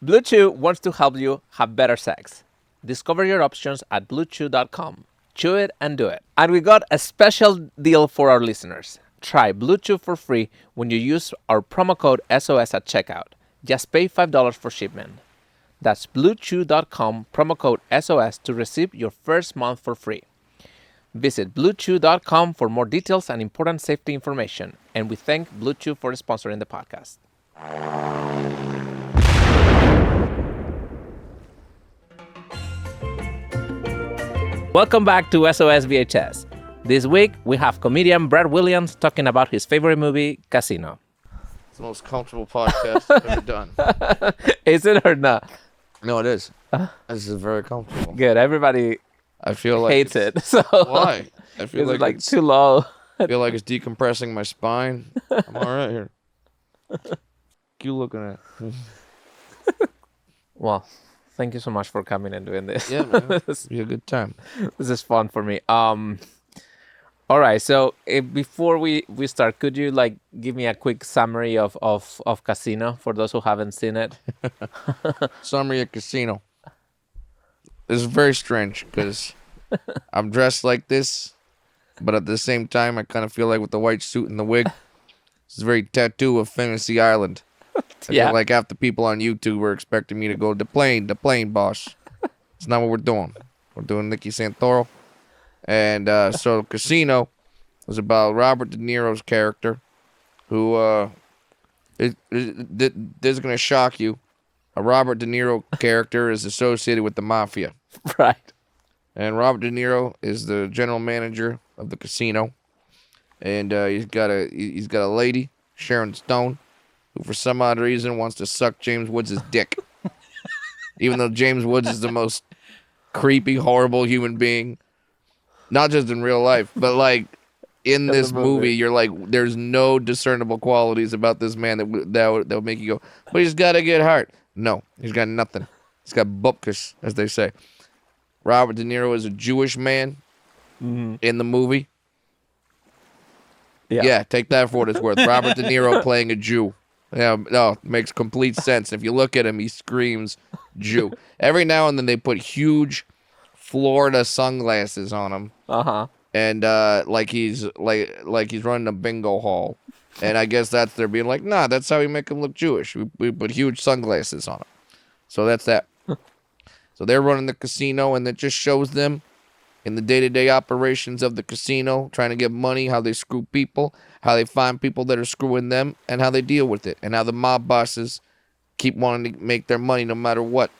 Blue Chew wants to help you have better sex. Discover your options at bluechew.com. Chew it and do it. And we got a special deal for our listeners. Try Blue Chew for free when you use our promo code SOS at checkout. Just pay $5 for shipment. That's bluechew.com, promo code SOS to receive your first month for free. Visit bluechew.com for more details and important safety information. And we thank Blue Chew for sponsoring the podcast. Welcome back to SOS VHS. This week, we have comedian Brad Williams talking about his favorite movie, Casino. It's the most comfortable podcast I've ever done. Is it or not? No, it is. This is very comfortable. Good. Everybody I feel like hates it. So why? I feel it's like like too low. I feel like it's decompressing my spine. I'm all right here. You looking at? Well, thank you so much for coming and doing this. Yeah, man. Be a good time. This is fun for me. All right. So before we start, could you like give me a quick summary of Casino for those who haven't seen it? Summary of Casino. This is very strange because I'm dressed like this, but at the same time, I kind of feel like with the white suit and the wig, it's very tattoo of Fantasy Island. I feel like half the people on YouTube were expecting me to go, the plane, boss. It's not what we're doing. We're doing Nicky Santoro. And so Casino was about Robert De Niro's character, who, this is going to shock you. A Robert De Niro character is associated with the Mafia. Right. And Robert De Niro is the general manager of the casino. And he's got a lady, Sharon Stone, who for some odd reason wants to suck James Woods' dick. Even though James Woods is the most creepy, horrible human being. Not just in real life, but like in this movie, you're like, there's no discernible qualities about this man that would make you go, but he's got a good heart. No, he's got nothing. He's got bupkis, as they say. Robert De Niro is a Jewish man in the movie. Yeah, take that for what it's worth. Robert De Niro playing a Jew. Yeah, no, it makes complete sense. If you look at him, he screams Jew. Every now and then they put huge Florida sunglasses on him. And like he's running a bingo hall. And I guess that's they're being like, nah, that's how we make him look Jewish. We put huge sunglasses on him. So that's that. So they're running the casino, and it just shows them in the day-to-day operations of the casino, trying to get money, how they screw people, how they find people that are screwing them, and how they deal with it, and how the mob bosses keep wanting to make their money no matter what.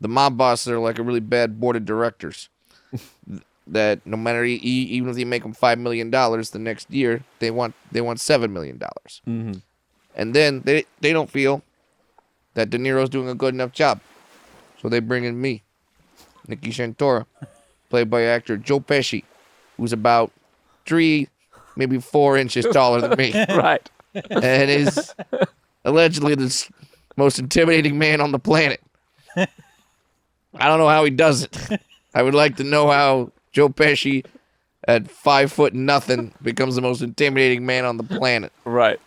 The mob bosses are like a really bad board of directors. That no matter, even if you make them $5 million the next year, they want $7 million. And then they don't feel that De Niro's doing a good enough job. So they bring in me, Nicky Santoro, played by actor Joe Pesci, who's about 3, maybe 4 inches taller than me. Right. And is allegedly the most intimidating man on the planet. I don't know how he does it. I would like to know how Joe Pesci, at 5'0" becomes the most intimidating man on the planet. Right.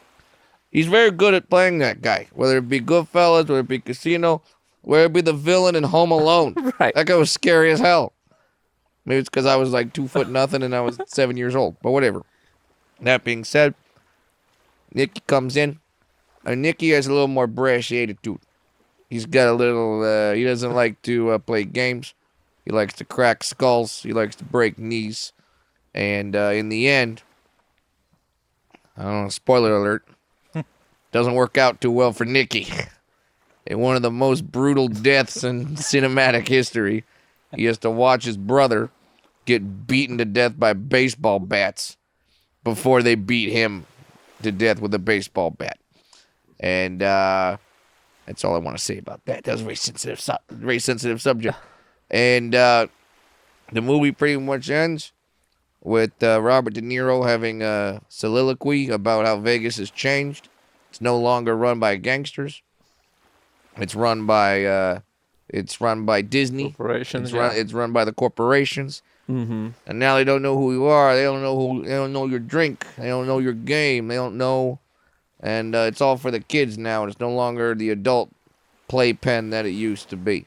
He's very good at playing that guy, whether it be Goodfellas, whether it be Casino, whether it be the villain in Home Alone. Right. That guy was scary as hell. Maybe it's because I was like 2'0" and I was 7 years old, but whatever. That being said, Nicky comes in, and Nicky has a little more brash attitude. He's got a little, he doesn't like to play games. He likes to crack skulls. He likes to break knees. And in the end, I don't know, spoiler alert, doesn't work out too well for Nicky. In one of the most brutal deaths in cinematic history, he has to watch his brother get beaten to death by baseball bats before they beat him to death with a baseball bat. And that's all I want to say about that. That was a very sensitive subject. And the movie pretty much ends with Robert De Niro having a soliloquy about how Vegas has changed. It's no longer run by gangsters. It's run by Disney. Corporations. It's run by the corporations. Mm-hmm. And now they don't know who you are. They don't know your drink. They don't know your game. They don't know. And it's all for the kids now. It's no longer the adult playpen that it used to be.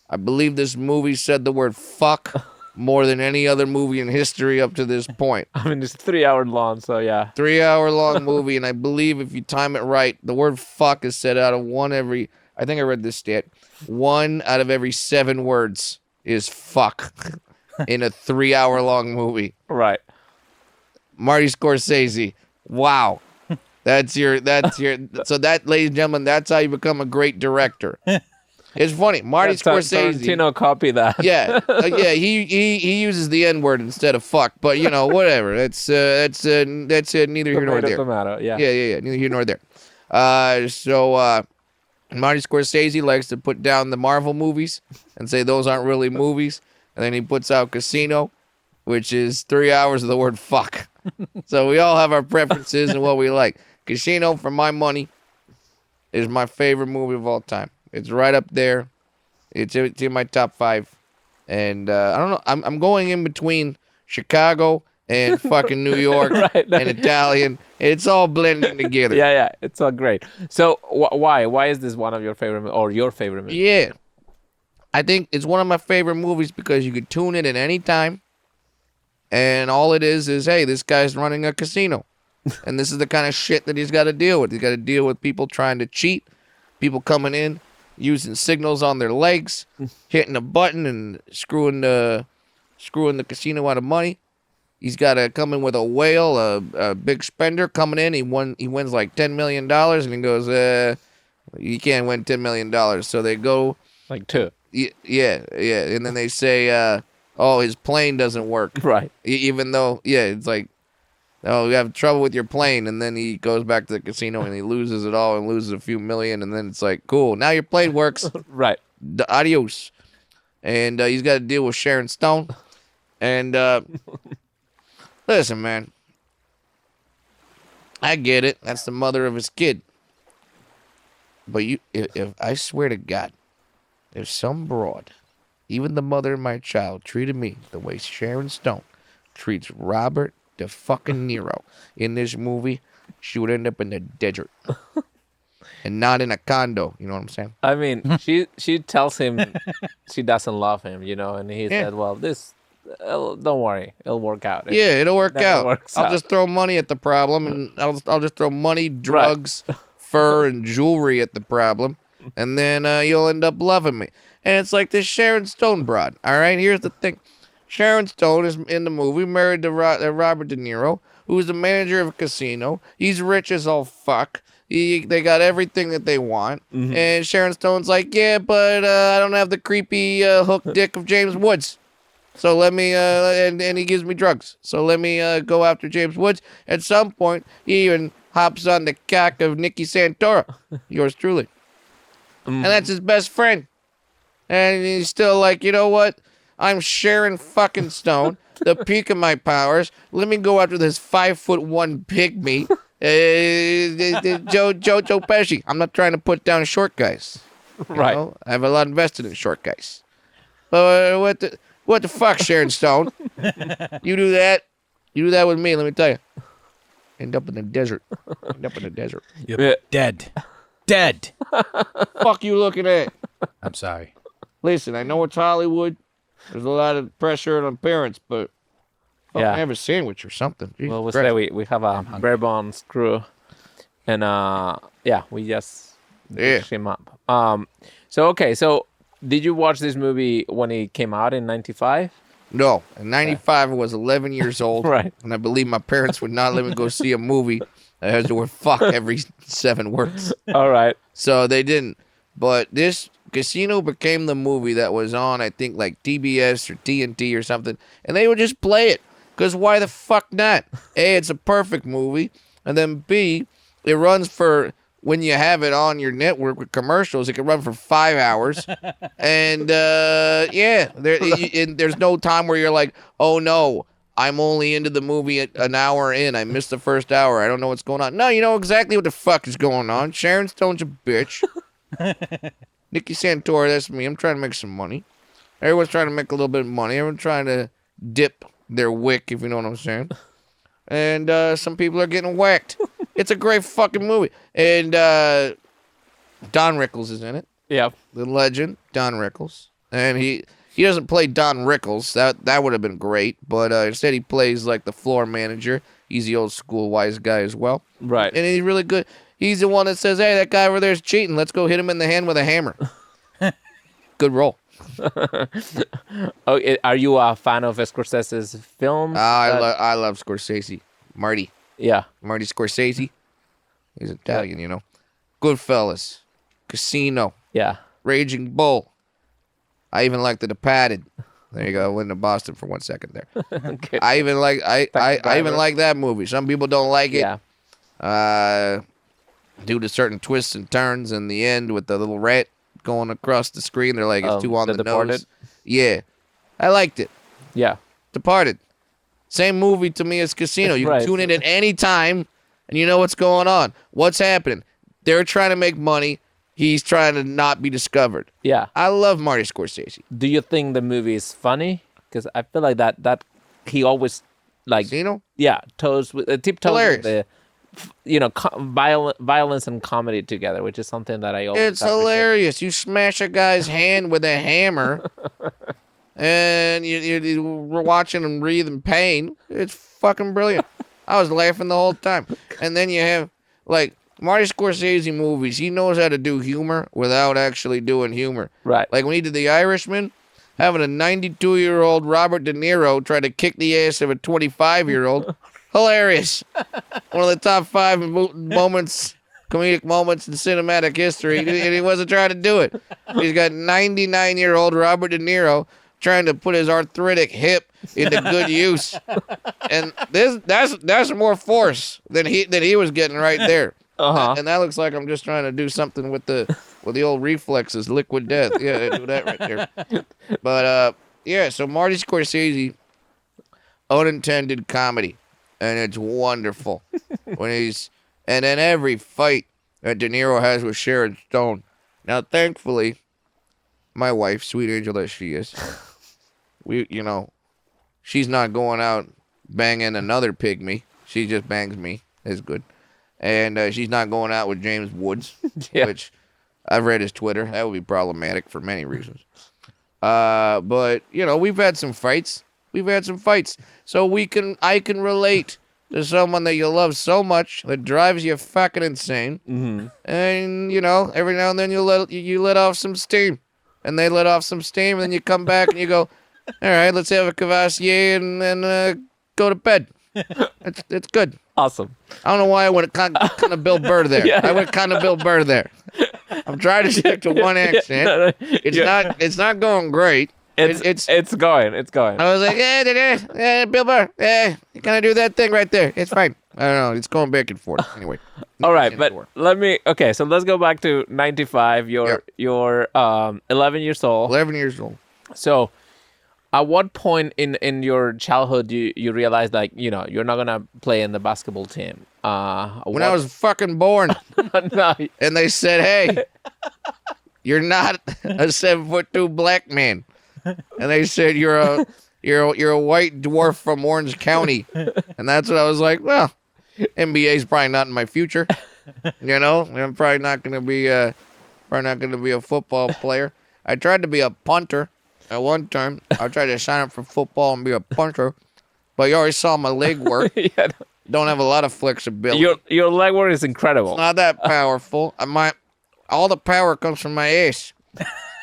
I believe this movie said the word fuck more than any other movie in history up to this point. I mean, it's 3 hours long, so yeah. 3-hour long movie, and I believe if you time it right, the word fuck is said out of I think I read this stat, 1 out of every 7 words is fuck in a 3-hour long movie. Right. Marty Scorsese, wow. That's your, so that, ladies and gentlemen, that's how you become a great director. It's funny, Marty Scorsese. Tarantino copy that. Yeah, he uses the N-word instead of fuck, but you know, whatever. That's neither here nor there. Tomato, yeah. Yeah, neither here nor there. So Marty Scorsese likes to put down the Marvel movies and say those aren't really movies, and then he puts out Casino, which is 3 hours of the word fuck. So we all have our preferences and what we like. Casino, for my money, is my favorite movie of all time. It's right up there. It's in my top 5. And I don't know. I'm going in between Chicago and fucking New York Right. and Italian. It's all blending together. Yeah, it's all great. So why is this one of your favorite or your favorite movies? Yeah. I think it's one of my favorite movies because you could tune it at any time. And all it is, hey, this guy's running a casino. And this is the kind of shit that he's got to deal with. He's got to deal with people trying to cheat, people coming in, using signals on their legs, hitting a button and screwing the casino out of money. He's got to come in with a whale, a big spender coming in. He wins like $10 million, and he goes, you can't win $10 million. So they go Like 2. yeah, and then they say, oh, his plane doesn't work. Right. Even though, it's like, oh, you have trouble with your plane, and then he goes back to the casino and he loses it all and loses a few million, and then it's like, cool, now your plane works. Right. Adios. And he's got to deal with Sharon Stone. And listen, man, I get it. That's the mother of his kid. But if I swear to God, if some broad, even the mother of my child, treated me the way Sharon Stone treats Robert the fucking Nero in this movie, she would end up in the desert. And not in a condo, you know what I'm saying? I mean, she tells him she doesn't love him, and he said, well, don't worry, it'll work out. Yeah, it'll work out. I'll out. just throw money at the problem, and I'll just throw money, drugs, fur, and jewelry at the problem, and then you'll end up loving me. And it's like this Sharon Stone broad, all right? Here's the thing. Sharon Stone is in the movie married to Robert De Niro, who's the manager of a casino. He's rich as all fuck. They got everything that they want. Mm-hmm. And Sharon Stone's like, yeah, but I don't have the creepy hook dick of James Woods. So let me, and he gives me drugs. So let me go after James Woods. At some point, he even hops on the cock of Nikki Santora, yours truly. Mm-hmm. And that's his best friend. And he's still like, you know what? I'm Sharon fucking Stone, the peak of my powers. Let me go after this 5'1" pygmy, Joe Pesci. I'm not trying to put down short guys. Right. Know? I have a lot invested in short guys. But what the fuck, Sharon Stone? You do that with me. Let me tell you. End up in the desert. You're dead. Fuck you looking at? I'm sorry. Listen, I know it's Hollywood. There's a lot of pressure on parents, but have a sandwich or something. Jesus well, Christ. we have a bare bones crew, and we just dish him up. So did you watch this movie when it came out in '95? No, in '95 I was 11 years old, right? And I believe my parents would not let me go see a movie that has the word "fuck" every 7 words. All right. So they didn't. But this Casino became the movie that was on, I think, like TBS or TNT or something, and they would just play it. Because why the fuck not? A, it's a perfect movie, and then B, it runs for, when you have it on your network with commercials, it can run for 5 hours. And, there's no time where you're like, oh no, I'm only into the movie an hour in. I missed the first hour. I don't know what's going on. No, you know exactly what the fuck is going on. Sharon Stone's a bitch. Nikki Santora, that's me. I'm trying to make some money. Everyone's trying to make a little bit of money. Everyone's trying to dip their wick, if you know what I'm saying. And some people are getting whacked. It's a great fucking movie. And Don Rickles is in it. Yeah. the legend, Don Rickles. And he doesn't play Don Rickles. That would have been great. But instead he plays like the floor manager. He's the old school wise guy as well. Right. And he's really good. He's the one that says, hey, that guy over there is cheating. Let's go hit him in the hand with a hammer. Good role. Oh, are you a fan of Scorsese's films? I love Scorsese. Marty Yeah. Scorsese. He's Italian, you know. Goodfellas. Casino. Yeah. Raging Bull. I even like The Departed. There you go. I went to Boston for 1 second there. Okay. I even like I even like that movie. Some people don't like it. Yeah. Due to certain twists and turns in the end with the little rat going across the screen. They're like, it's too on the Departed? nose. Yeah. I liked it. Yeah. Departed. Same movie to me as Casino. You can Right. tune in at any time and you know what's going on. What's happening? They're trying to make money. He's trying to not be discovered. Yeah. I love Marty Scorsese. Do you think the movie is funny? Because I feel like that he always like Casino? tiptoes with Hilarious. the violence and comedy together, which is something that I always It's appreciate. hilarious. You smash a guy's hand with a hammer, and you're watching him breathe in pain. It's fucking brilliant. I was laughing the whole time. And then you have, like, Marty Scorsese movies. He knows how to do humor without actually doing humor. Right. Like when he did The Irishman, having a 92-year-old Robert De Niro try to kick the ass of a 25-year-old. Hilarious. One of the top 5 moments, comedic moments in cinematic history, and he wasn't trying to do it. He's got 99-year-old Robert De Niro trying to put his arthritic hip into good use, and that's more force than he was getting right there. Uh-huh. And that looks like I'm just trying to do something with the old reflexes, liquid death. Yeah, I do that right there. But yeah, so Marty Scorsese, unintended comedy. And it's wonderful and then every fight that De Niro has with Sharon Stone. Now, thankfully, my wife, sweet angel as she is, she's not going out banging another pygmy. She just bangs me. It's good. And she's not going out with James Woods, Yeah. which I've read his Twitter. That would be problematic for many reasons. But we've had some fights. So I can relate to someone that you love so much that drives you fucking insane. Mm-hmm. And every now and then you let off some steam, and they let off some steam, and then you come back and you go, all right, let's have a Cavassier and then go to bed. It's good. Awesome. I don't know why I went kind of Bill Burr there. Yeah. I went kind of Bill Burr there. I'm trying to stick to one accent. It's not going great. It's going. I was like, Bill Burr, you gotta do that thing right there. It's fine. I don't know. It's going back and forth. Anyway. All right, but so let's go back to 95. You're 11 years old. 11 years old. So at what point in your childhood you realized, like, you're not gonna play in the basketball team? When I was fucking born. No. And they said, hey, you're not a 7'2" black man. And they said you're a white dwarf from Orange County. And that's what I was like, well, NBA's probably not in my future. I'm probably not gonna be a football player. I tried to be a punter at one time. I tried to sign up for football and be a punter. But you already saw my leg work. Yeah, Don't have a lot of flexibility. your leg work is incredible. It's not that powerful. All the power comes from my ass.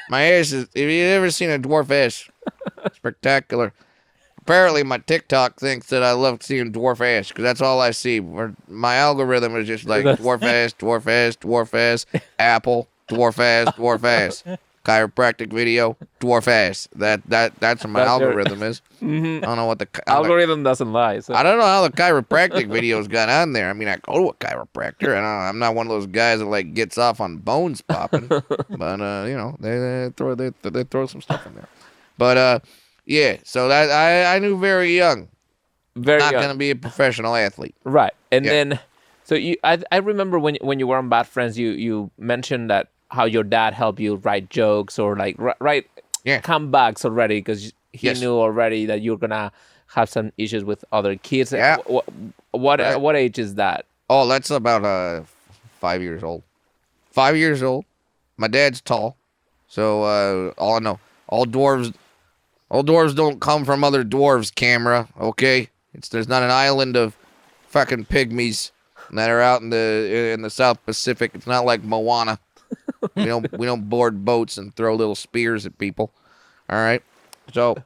My ass is. Have you ever seen a dwarf ass? Spectacular. Apparently, my TikTok thinks that I love seeing dwarf ass because that's all I see. My algorithm is just like dwarf ass, dwarf ass, dwarf ass, apple, dwarf ass, dwarf ass. Chiropractic video, dwarf ass. That's what my algorithm is. Mm-hmm. I don't know what the Algorithm doesn't lie. So. I don't know how the chiropractic videos got on there. I mean, I go to a chiropractor, and I'm not one of those guys that like gets off on bones popping. But they throw some stuff in there. But yeah. So that I knew very young, Very not young. gonna be a professional athlete. Right. And Yeah. then, so I remember when you were on Bad Friends, you mentioned that how your dad helped you write jokes or like write Yeah. comebacks already because he Yes. knew already that you're gonna have some issues with other kids. Yeah. Right. What age is that? Oh, that's about 5 years old. 5 years old. My dad's tall. So all I know, all dwarves don't come from other dwarves. Camera, okay? There's not an island of fucking pygmies that are out in the South Pacific. It's not like Moana. We don't board boats and throw little spears at people. All right. So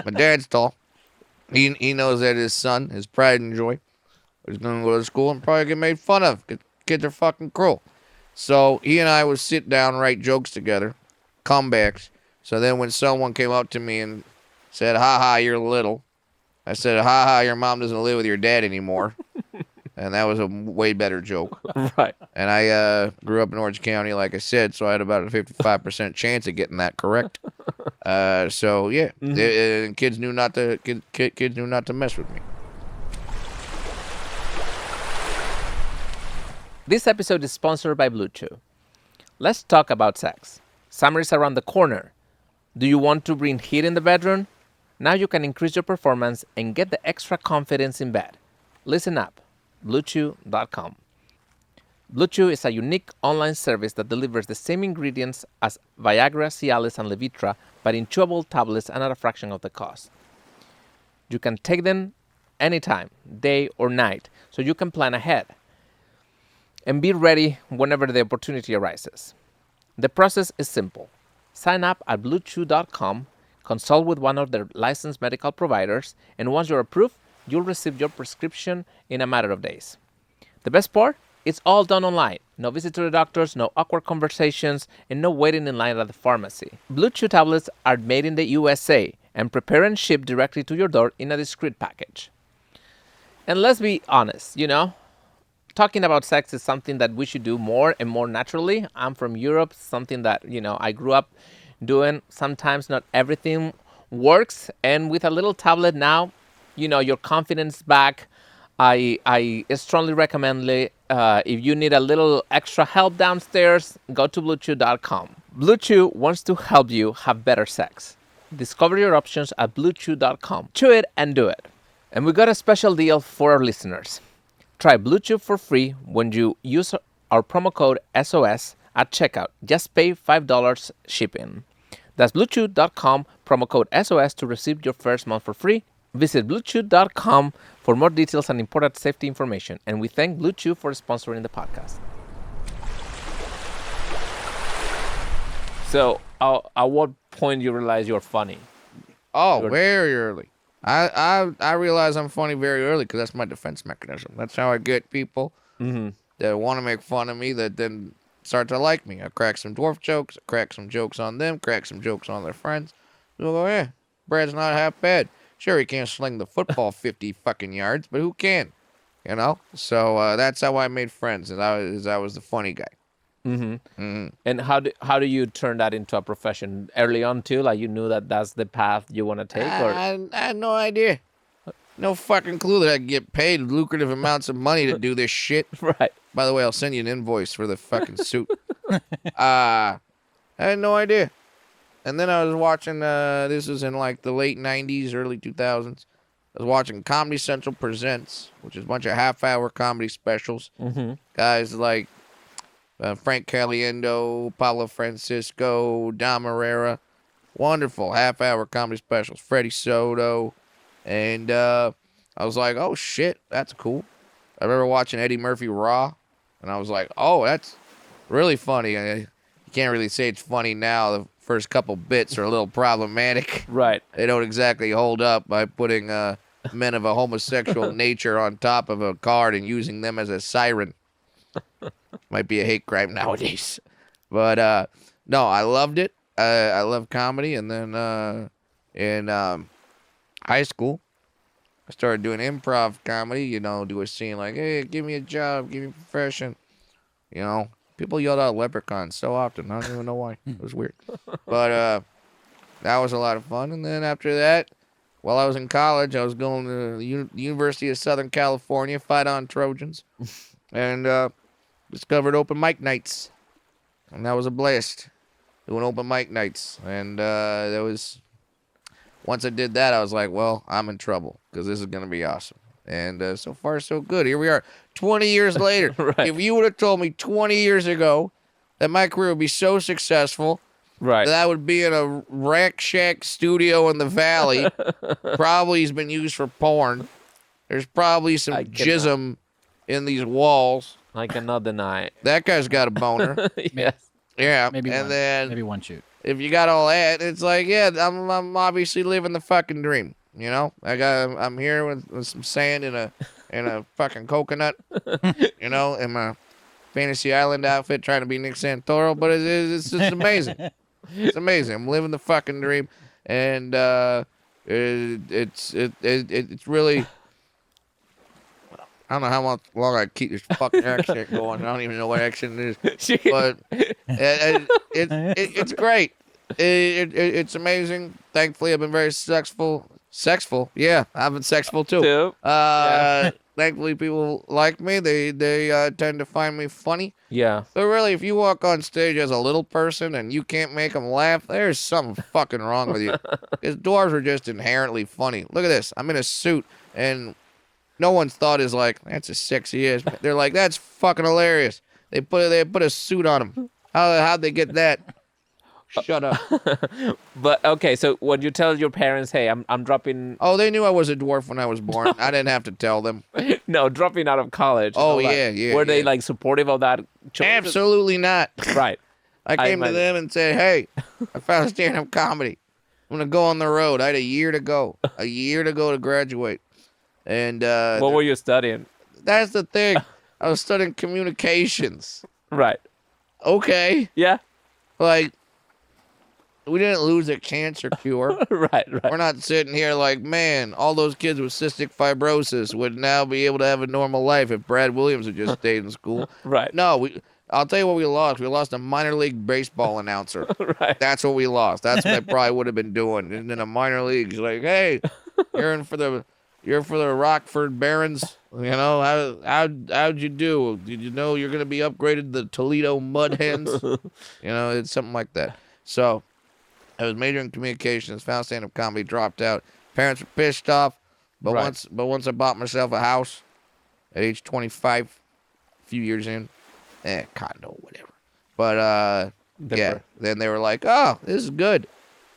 my dad's tall. He knows that his son, his pride and joy, is gonna go to school and probably get made fun of. Kids are fucking cruel. So he and I would sit down, write jokes together, comebacks. So then when someone came up to me and said, "Ha ha, you're little," I said, "Ha ha, your mom doesn't live with your dad anymore." And that was a way better joke. Right. And I grew up in Orange County, like I said, so I had about a 55% chance of getting that correct. So yeah, and kids knew not to kids knew not to mess with me. This episode is sponsored by Blue Chew. Let's talk about sex. Summer is around the corner. Do you want to bring heat in the bedroom? Now you can increase your performance and get the extra confidence in bed. Listen up. BlueChew.com. Blue Chew is a unique online service that delivers the same ingredients as Viagra, Cialis, and Levitra, but in chewable tablets and at a fraction of the cost. You can take them anytime, day or night, so you can plan ahead and be ready whenever the opportunity arises. The process is simple. Sign up at BlueChew.com, consult with one of their licensed medical providers, and once you're approved, you'll receive your prescription in a matter of days. The best part? It's all done online. No visit to the doctors, no awkward conversations, and no waiting in line at the pharmacy. Blue Chew tablets are made in the USA and prepare and ship directly to your door in a discreet package. And let's be honest, talking about sex is something that we should do more and more naturally. I'm from Europe, something that, I grew up doing. Sometimes not everything works. And with a little tablet now, your confidence back. I strongly recommend if you need a little extra help downstairs, go to BlueChew.com. Blue Chew wants to help you have better sex. Discover your options at BlueChew.com. Chew it and do it. And we got a special deal for our listeners. Try Blue Chew for free when you use our promo code SOS at checkout. Just pay $5 shipping. That's BlueChew.com, promo code SOS to receive your first month for free. Visit BlueChew.com for more details and important safety information. And we thank Blue Chew for sponsoring the podcast. So, at what point you realize you're funny? Oh, very early. I realize I'm funny very early because that's my defense mechanism. That's how I get people that want to make fun of me that then start to like me. I crack some dwarf jokes, crack some jokes on them, crack some jokes on their friends. They'll go, yeah, Brad's not half bad. Sure, he can't sling the football 50 fucking yards, but who can? So that's how I made friends, as I was the funny guy. And how do you turn that into a profession early on too? Like you knew that that's the path you want to take, or I had no idea, no fucking clue that I'd get paid lucrative amounts of money to do this shit. right? By the way, I'll send you an invoice for the fucking suit. I had no idea. And then I was watching. This was in like the late '90s, early 2000s. I was watching Comedy Central Presents, which is a bunch of half-hour comedy specials. Guys like Frank Caliendo, Paulo Francisco, Dom Herrera. Wonderful half-hour comedy specials. Freddie Soto. And I was like, oh, shit, that's cool. I remember watching Eddie Murphy Raw, and I was like, oh, that's really funny. You can't really say it's funny now. The first couple bits are a little problematic. Right. They don't exactly hold up by putting men of a homosexual nature on top of a card and using them as a siren. Might be a hate crime nowadays. But no, I loved it. I love comedy. And then in high school, I started doing improv comedy, do a scene like, hey, give me a job, give me a profession. People yelled out leprechaun so often. I don't even know why. It was weird. But that was a lot of fun. And then after that, while I was in college, I was going to the University of Southern California, fight on Trojans, and discovered open mic nights. And that was a blast, doing open mic nights. And once I did that, I was like, well, I'm in trouble because this is going to be awesome. And so far, so good. Here we are, 20 years later. Right. If you would have told me 20 years ago that my career would be so successful Right. That would be in a rack shack studio in the valley. Probably has been used for porn. There's probably some I cannot- jism in these walls. I cannot deny it. That guy's got a boner. Yes. Yeah, Maybe and one. then Maybe one shoot. if you got all that, it's like, yeah, I'm obviously living the fucking dream. You know, I'm here with some sand and a fucking coconut. You know, in my Fantasy Island outfit, trying to be Nick Santoro, but it's just amazing. It's amazing. I'm living the fucking dream, and it's really. I don't know how long I keep this fucking accent going. I don't even know what accent it is, but it's great. It's amazing. Thankfully, I've been very sexful. Sexful, yeah, I've been sexful too. Yeah. Thankfully, people like me. They tend to find me funny. Yeah. But really, if you walk on stage as a little person and you can't make them laugh, there's something fucking wrong with you. Because dwarves are just inherently funny. Look at this. I'm in a suit, and no one's thought is like, that's a sexy ass. They're like, that's fucking hilarious. They put a suit on him. How'd they get that? Shut up. But okay, so when you tell your parents, hey, I'm dropping Oh, they knew I was a dwarf when I was born. I didn't have to tell them. no, dropping out of college. and Oh, all that, yeah, yeah, Were they yeah. like supportive of that choice? Absolutely not. Right. I came to imagine. them and said, hey, I found stand-up comedy. I'm going to go on the road. I had a year to go. A year to go to graduate. And What were you studying? that's the thing. I was studying communications. Right. Okay. Yeah. Like, we didn't lose a cancer cure. Right. We're not sitting here like, man, all those kids with cystic fibrosis would now be able to have a normal life if Brad Williams had just stayed in school. Right. No, I'll tell you what we lost. We lost a minor league baseball announcer. Right. That's what we lost. That's what I probably would have been doing. And in a minor leagues, like, hey, you're for the Rockford Barons. You know, how'd you do? Did you know you're gonna be upgraded to the Toledo Mud Hens? You know, it's something like that. So I was majoring in communications, found stand-up comedy, dropped out. Parents were pissed off, but Right. once I bought myself a house at age 25, a few years in, condo, whatever. But yeah, then they were like, oh, this is good.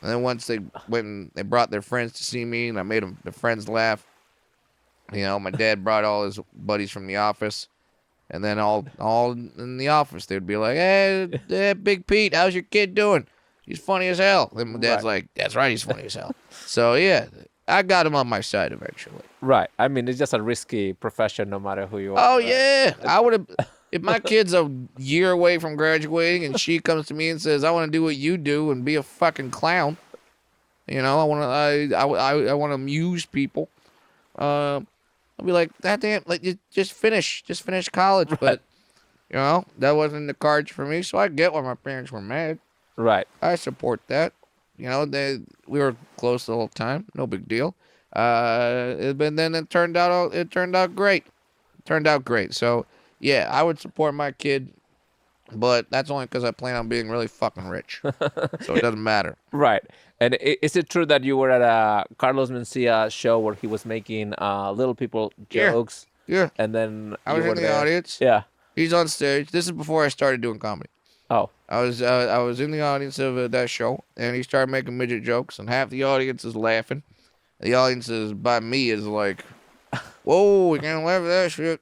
And then once they went and they brought their friends to see me, and I made the friends laugh. You know, my dad brought all his buddies from the office, and then all in the office they'd be like, hey, Big Pete, how's your kid doing? He's funny as hell. Then my dad's like, that's right, he's funny as hell. So yeah, I got him on my side eventually. Right. I mean, it's just a risky profession, no matter who you are. Oh right? yeah, I would have. If my kid's a year away from graduating and she comes to me and says, I want to do what you do and be a fucking clown, you know, I want to amuse people. I'll be like, that damn, like, you just finish college. Right. But, you know, that wasn't in the cards for me, so I get why my parents were mad. Right. I support that. You know, we were close the whole time, no big deal. But then it turned out great. Turned out great. So, yeah, I would support my kid, but that's only because I plan on being really fucking rich. So it doesn't matter. Right. And is it true that you were at a Carlos Mencia show where he was making little people Yeah. jokes? Yeah, And then I you was were in the there? audience. Yeah. He's on stage. This is before I started doing comedy. Oh. I was in the audience of that show, and he started making midget jokes, and half the audience is laughing. The audience is by me is like, "Whoa, we can't laugh at that shit."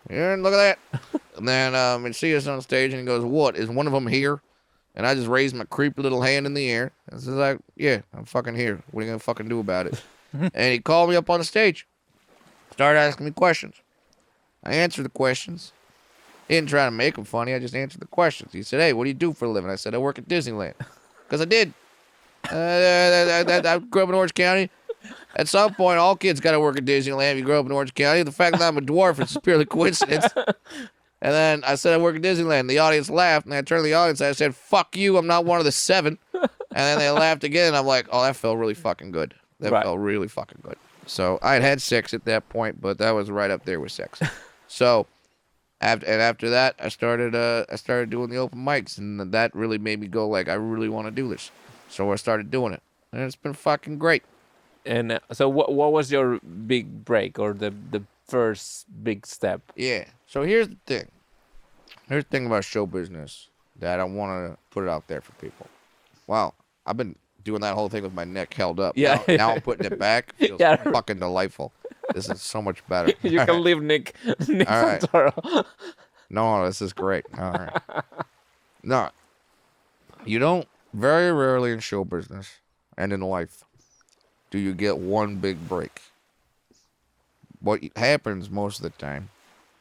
Yeah, look at that. And then and see us on stage, and he goes, "What, is one of them here?" And I just raised my creepy little hand in the air. And it's like, "Yeah, I'm fucking here. What are you gonna fucking do about it?" And he called me up on the stage, started asking me questions. I answered the questions. He didn't try to make them funny. I just answered the questions. He said, "Hey, what do you do for a living?" I said, "I work at Disneyland." Because I did. I grew up in Orange County. At some point, all kids got to work at Disneyland if you grow up in Orange County. The fact that I'm a dwarf is purely coincidence. And then I said, I work at Disneyland. The audience laughed, and I turned to the audience and I said, "Fuck you, I'm not one of the 7. And then they laughed again, and I'm like, oh, that felt really fucking good. That Right. felt really fucking good. So I had sex at that point, but that was right up there with sex. So after that, I started doing the open mics, and that really made me go like, I really want to do this. So I started doing it, and it's been fucking great. And so what was your big break or the first big step? Yeah. So here's the thing. Here's the thing about show business that I want to put it out there for people. wow, I've been doing that whole thing with my neck held up. Yeah. Now I'm putting it back. It feels Yeah. fucking delightful. This is so much better. You All can right. leave Nick All right. Santoro. No, this is great. All right. No, you don't, very rarely in show business and in life do you get one big break. What happens most of the time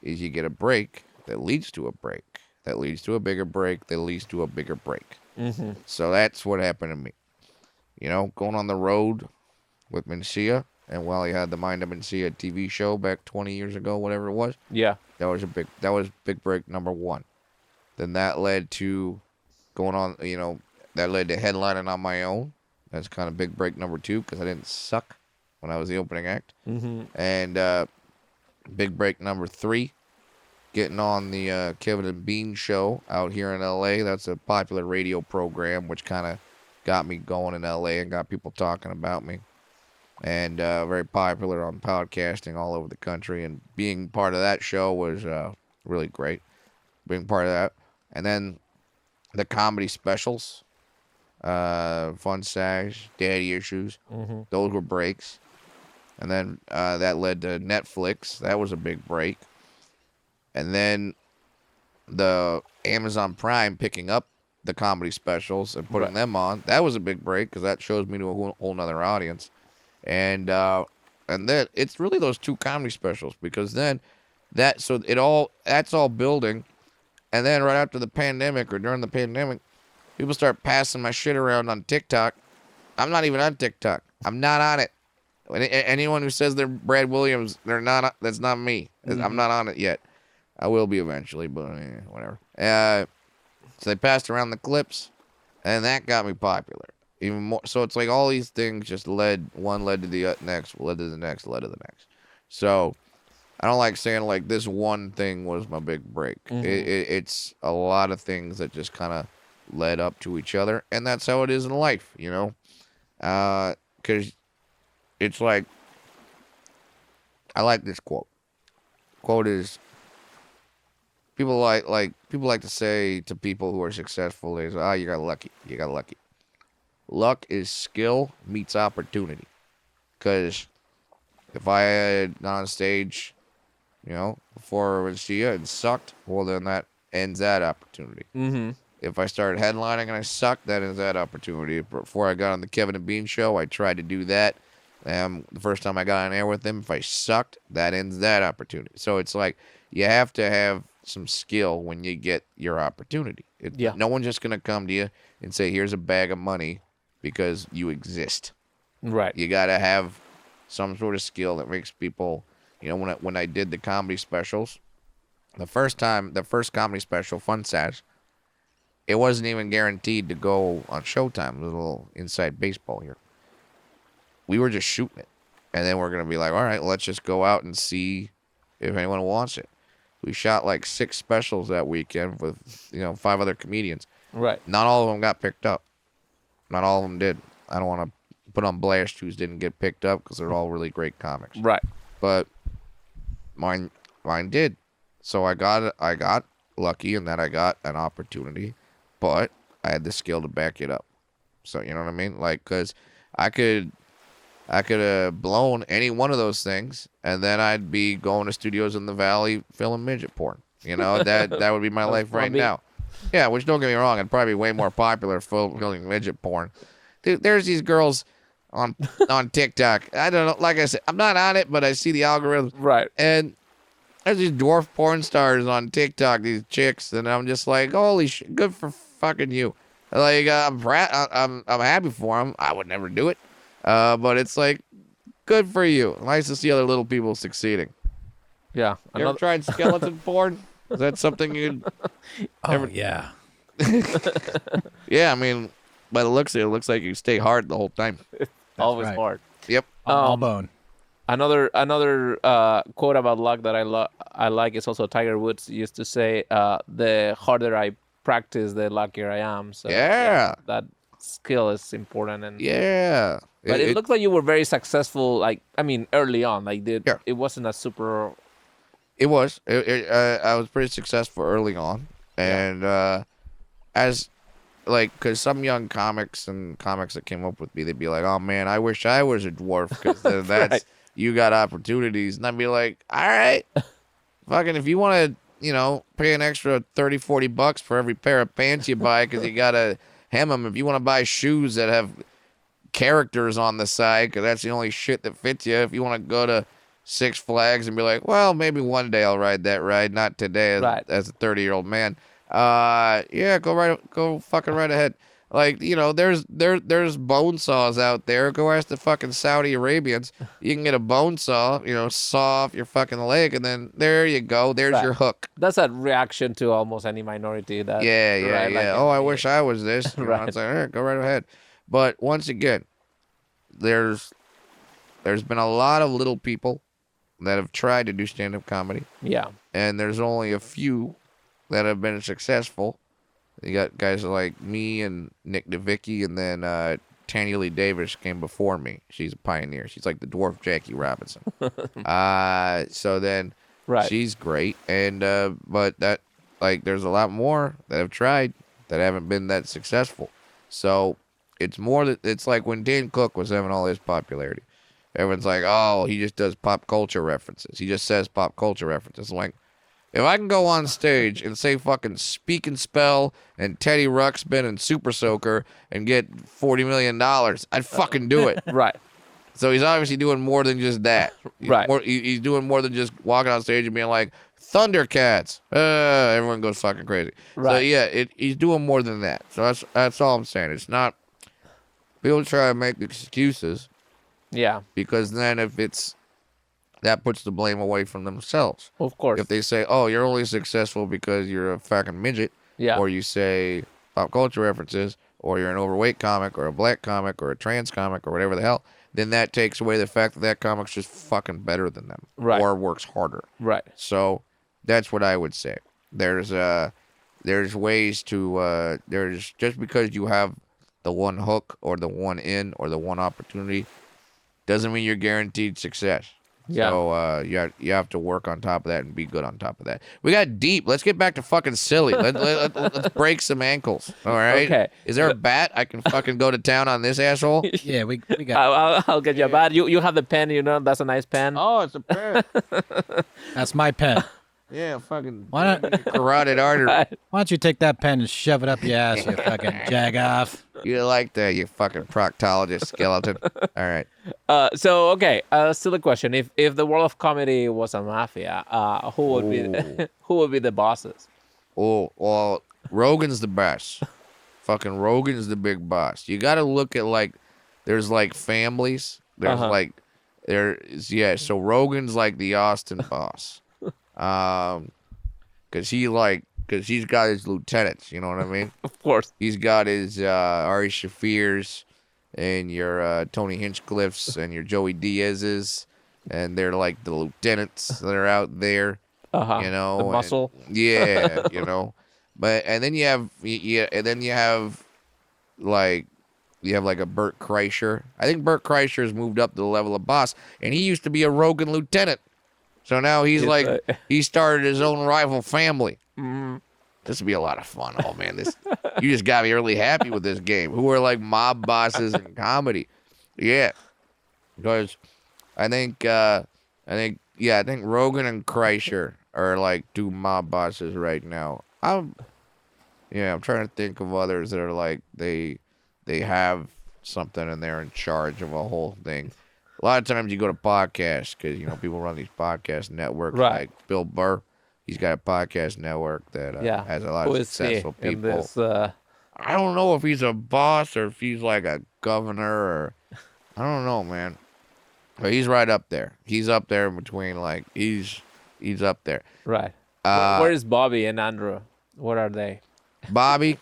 is you get a break that leads to a break, that leads to a bigger break, that leads to a bigger break. Mm-hmm. So that's what happened to me. You know, going on the road with Mencia, and while he had the Mind of Mencia TV show back 20 years ago, whatever it was, Yeah. that was big break number one. Then that led to going on, that led to headlining on my own. That's kind of big break number two because I didn't suck when I was the opening act. Mm-hmm. And big break number three, getting on the Kevin and Bean show out here in L.A. That's a popular radio program, which kind of got me going in L.A. and got people talking about me. And very popular on podcasting all over the country. And being part of that show was really great. Being part of that. And then the comedy specials, Fun Sash, Daddy Issues, Mm-hmm. those were breaks. And then that led to Netflix. That was a big break. And then the Amazon Prime picking up the comedy specials and putting them on. That was a big break because that shows me to a whole nother audience. And then it's really those two comedy specials because then that's all building. And then right after the pandemic or during the pandemic, people start passing my shit around on TikTok. I'm not even on TikTok. I'm not on it. Anyone who says they're Brad Williams, they're not. That's not me. Mm-hmm. I'm not on it yet. I will be eventually, but whatever. So they passed around the clips, and that got me popular even more. So it's like all these things just led to the next, led to the next, led to the next. So I don't like saying like this one thing was my big break. Mm-hmm. It's a lot of things that just kind of led up to each other, and that's how it is in life, because it's like, I like this quote. Quote is, people like to say to people who are successful is, you got lucky. You got lucky. Luck is skill meets opportunity. Because if I had gone on stage, before Mencia and sucked, well, then that ends that opportunity. Mm-hmm. If I started headlining and I sucked, that ends that opportunity. Before I got on the Kevin and Bean show, I tried to do that. The first time I got on air with him, if I sucked, that ends that opportunity. So it's like you have to have some skill when you get your opportunity. Yeah. No one's just going to come to you and say, here's a bag of money because you exist. Right. You got to have some sort of skill that makes people, when I did the comedy specials, the first comedy special, Fun Sash, it wasn't even guaranteed to go on Showtime. A little inside baseball here. We were just shooting it. And then we're going to be like, all right, let's just go out and see if anyone wants it. We shot like 6 specials that weekend with, 5 other comedians. Right. Not all of them got picked up. Not all of them did. I don't want to put on blast who didn't get picked up because they're all really great comics. Right. But mine did. So I got lucky in that I got an opportunity, but I had the skill to back it up. So, you know what I mean? Like, because I could have blown any one of those things, and then I'd be going to studios in the Valley filming midget porn. That would be my life right now. Yeah, which don't get me wrong, I'd probably be way more popular filming midget porn. Dude, there's these girls on TikTok. I don't know. Like I said, I'm not on it, but I see the algorithms. Right. And there's these dwarf porn stars on TikTok, these chicks, and I'm just like, holy shit, good for fucking you. Like, I'm happy for them. I would never do it. But it's like, good for you. Nice to see other little people succeeding. Yeah. You ever tried skeleton porn? Is that something you'd... Yeah. Yeah, I mean, by the looks of it, looks like you stay hard the whole time. Always right. hard. Yep. All bone. Another quote about luck that I like is also Tiger Woods used to say, the harder I practice, the luckier I am. So Yeah. that skill is important. And Yeah. But it looked like you were very successful, early on. Yeah. It wasn't a super... It was. I was pretty successful early on. And as like, because some young comics and comics that came up with me, they'd be like, "Oh man, I wish I was a dwarf because that's Right. you got opportunities," and I'd be like, "All right, fucking, if you want to, pay an extra 30, $40 for every pair of pants you buy because you gotta hem them. If you want to buy shoes that have characters on the side because that's the only shit that fits you. If you want to go to Six Flags and be like, well, maybe one day I'll ride that ride, not today Right. as a 30-year-old man. Yeah, go fucking right ahead. Like, there's bone saws out there. Go ask the fucking Saudi Arabians. You can get a bone saw, saw off your fucking leg, and then there you go. There's Right. your hook. That's a reaction to almost any minority. That Yeah. right? Like, Oh, I wish I was this. Right. It's like, all right, go right ahead. But once again, there's been a lot of little people that have tried to do stand-up comedy, Yeah. and there's only a few that have been successful. You got guys like me and Nick DeVicki, and then Tanya Lee Davis came before me. She's a pioneer. She's like the dwarf Jackie Robinson. So then Right. she's great, and but that, like, there's a lot more that have tried that haven't been that successful. So it's more that it's like when Dan Cook was having all his popularity. Everyone's like, oh, he just does pop culture references. He just says pop culture references. I'm like, if I can go on stage and say fucking Speak and Spell and Teddy Ruxpin and Super Soaker and get $40 million, I'd fucking do it. Right. So he's obviously doing more than just that. Right. He's doing more than just walking on stage and being like, Thundercats. Everyone goes fucking crazy. So Right. yeah, he's doing more than that. So that's all I'm saying. It's not, people try to make excuses, Yeah. because then if that puts the blame away from themselves. Of course. If they say, oh, you're only successful because you're a fucking midget, Yeah. or you say pop culture references, or you're an overweight comic, or a black comic, or a trans comic, or whatever the hell, then that takes away the fact that comic's just fucking better than them, Right. or works harder. Right. So that's what I would say. There's ways to there's, just because you have the one hook or the one in or the one opportunity doesn't mean you're guaranteed success. Yeah. So you have to work on top of that and be good on top of that. We got deep. Let's get back to fucking silly. Let's break some ankles. All right. Okay. Is there a bat I can fucking go to town on this asshole? Yeah, we got. I'll get you a bat. You have the pen. That's a nice pen. Oh, it's a pen. That's my pen. Yeah, fucking Why not? carotid artery. Right. Why don't you take that pen and shove it up your ass, you fucking jag off? You like that, you fucking proctologist skeleton. All right. So okay. Still a question. If the world of comedy was a mafia, who would be who would be the bosses? Oh, well, Rogan's the best. Fucking Rogan's the big boss. You got to look at, like, there's like families. There's like, so Rogan's like the Austin boss. Cause he's got his lieutenants, you know what I mean? Of course. He's got his Ari Shafirs and your Tony Hinchcliffes and your Joey Diaz's, and they're like the lieutenants that are out there, you know. The muscle. Yeah, you know. But and then you have like a Bert Kreischer. I think Bert Kreischer has moved up to the level of boss, and he used to be a Rogan lieutenant. So now he's like, he started his own rival family. This would be a lot of fun. Oh man, you just got me really happy with this game. Who are like mob bosses in comedy? Yeah, because I think Rogan and Kreischer are like two mob bosses right now. I'm trying to think of others that are like they have something and they're in charge of a whole thing. A lot of times you go to podcasts because, people run these podcast networks. Right. Like Bill Burr, he's got a podcast network that has a lot Who of is he successful in people. this, I don't know if he's a boss or if he's like a governor or I don't know, man. But he's right up there. He's up there in between, like he's up there. right. Where is Bobby and Andrew? What are they? Bobby's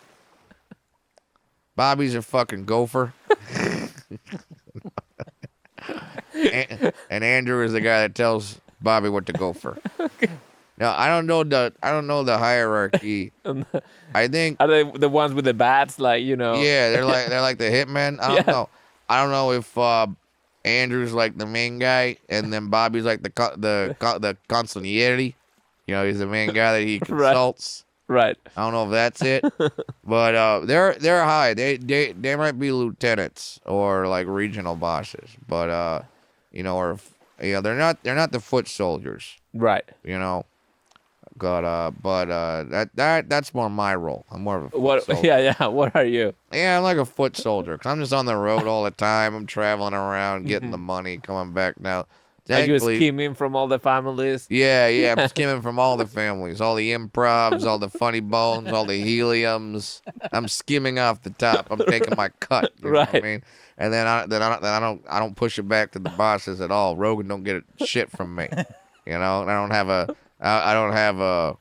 a fucking gopher. and Andrew is the guy that tells Bobby what to go for. Now I don't know the hierarchy. I think Are they the ones with the bats? Like, yeah, they're like the hitmen. I don't know. I don't know if Andrew's like the main guy, and then Bobby's like the consigliere. He's the main guy that he consults. Right. I don't know if that's it, but they're high. They might be lieutenants or like regional bosses, but or they're not the foot soldiers. Right. You know, that's more my role. I'm more of a foot What? soldier. Yeah. What are you? Yeah, I'm like a foot soldier 'cause I'm just on the road all the time. I'm traveling around, getting the money, coming back now. Are you Thankfully, scheming from all the families? yeah. I'm skimming from all the families, all the improvs, all the funny bones, all the heliums. I'm skimming off the top. I'm taking my cut. You know what I Right. mean? And I don't push it back to the bosses at all. Rogan don't get shit from me. And I don't have a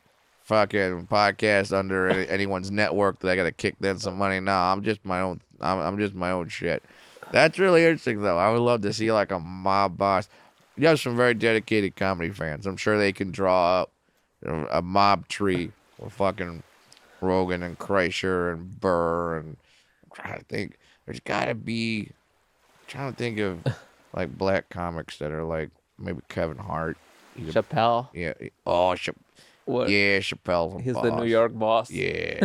fucking podcast under anyone's network that I got to kick them some money. No, I'm just my own. I'm just my own shit. That's really interesting though. I would love to see like a mob boss. You have some very dedicated comedy fans. I'm sure they can draw up a mob tree with fucking Rogan and Kreischer and Burr and I'm trying to think. There's got to be. I'm trying to think of like black comics that are like maybe Kevin Hart. Chappelle. Yeah. What? Yeah, Chappelle's a He's boss. the New York boss. Yeah.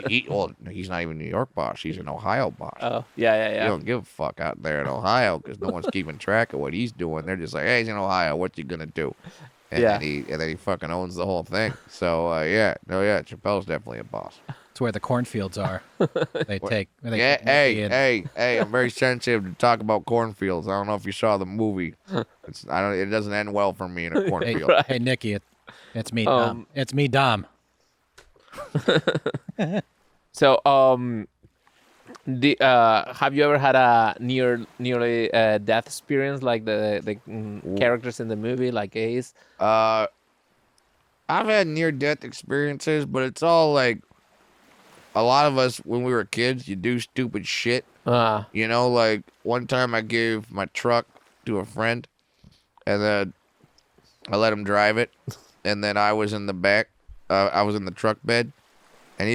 He's not even New York boss. He's an Ohio boss. Oh, yeah. You don't give a fuck out there in Ohio because no one's keeping track of what he's doing. They're just like, hey, he's in Ohio. What you gonna do? And Yeah. then he fucking owns the whole thing. So Chappelle's definitely a boss. It's where the cornfields are. They take. They Yeah, take Mickey hey, I'm very sensitive to talk about cornfields. I don't know if you saw the movie. It doesn't end well for me in a Hey, cornfield. hey, Nikki, it's me, Dom. It's me, Dom. So, have you ever had a nearly death experience like the characters in the movie, like Ace? I've had near death experiences, but it's all like a lot of us when we were kids, you do stupid shit. Like one time I gave my truck to a friend and then I let him drive it. And then I was in the back. I was in the truck bed and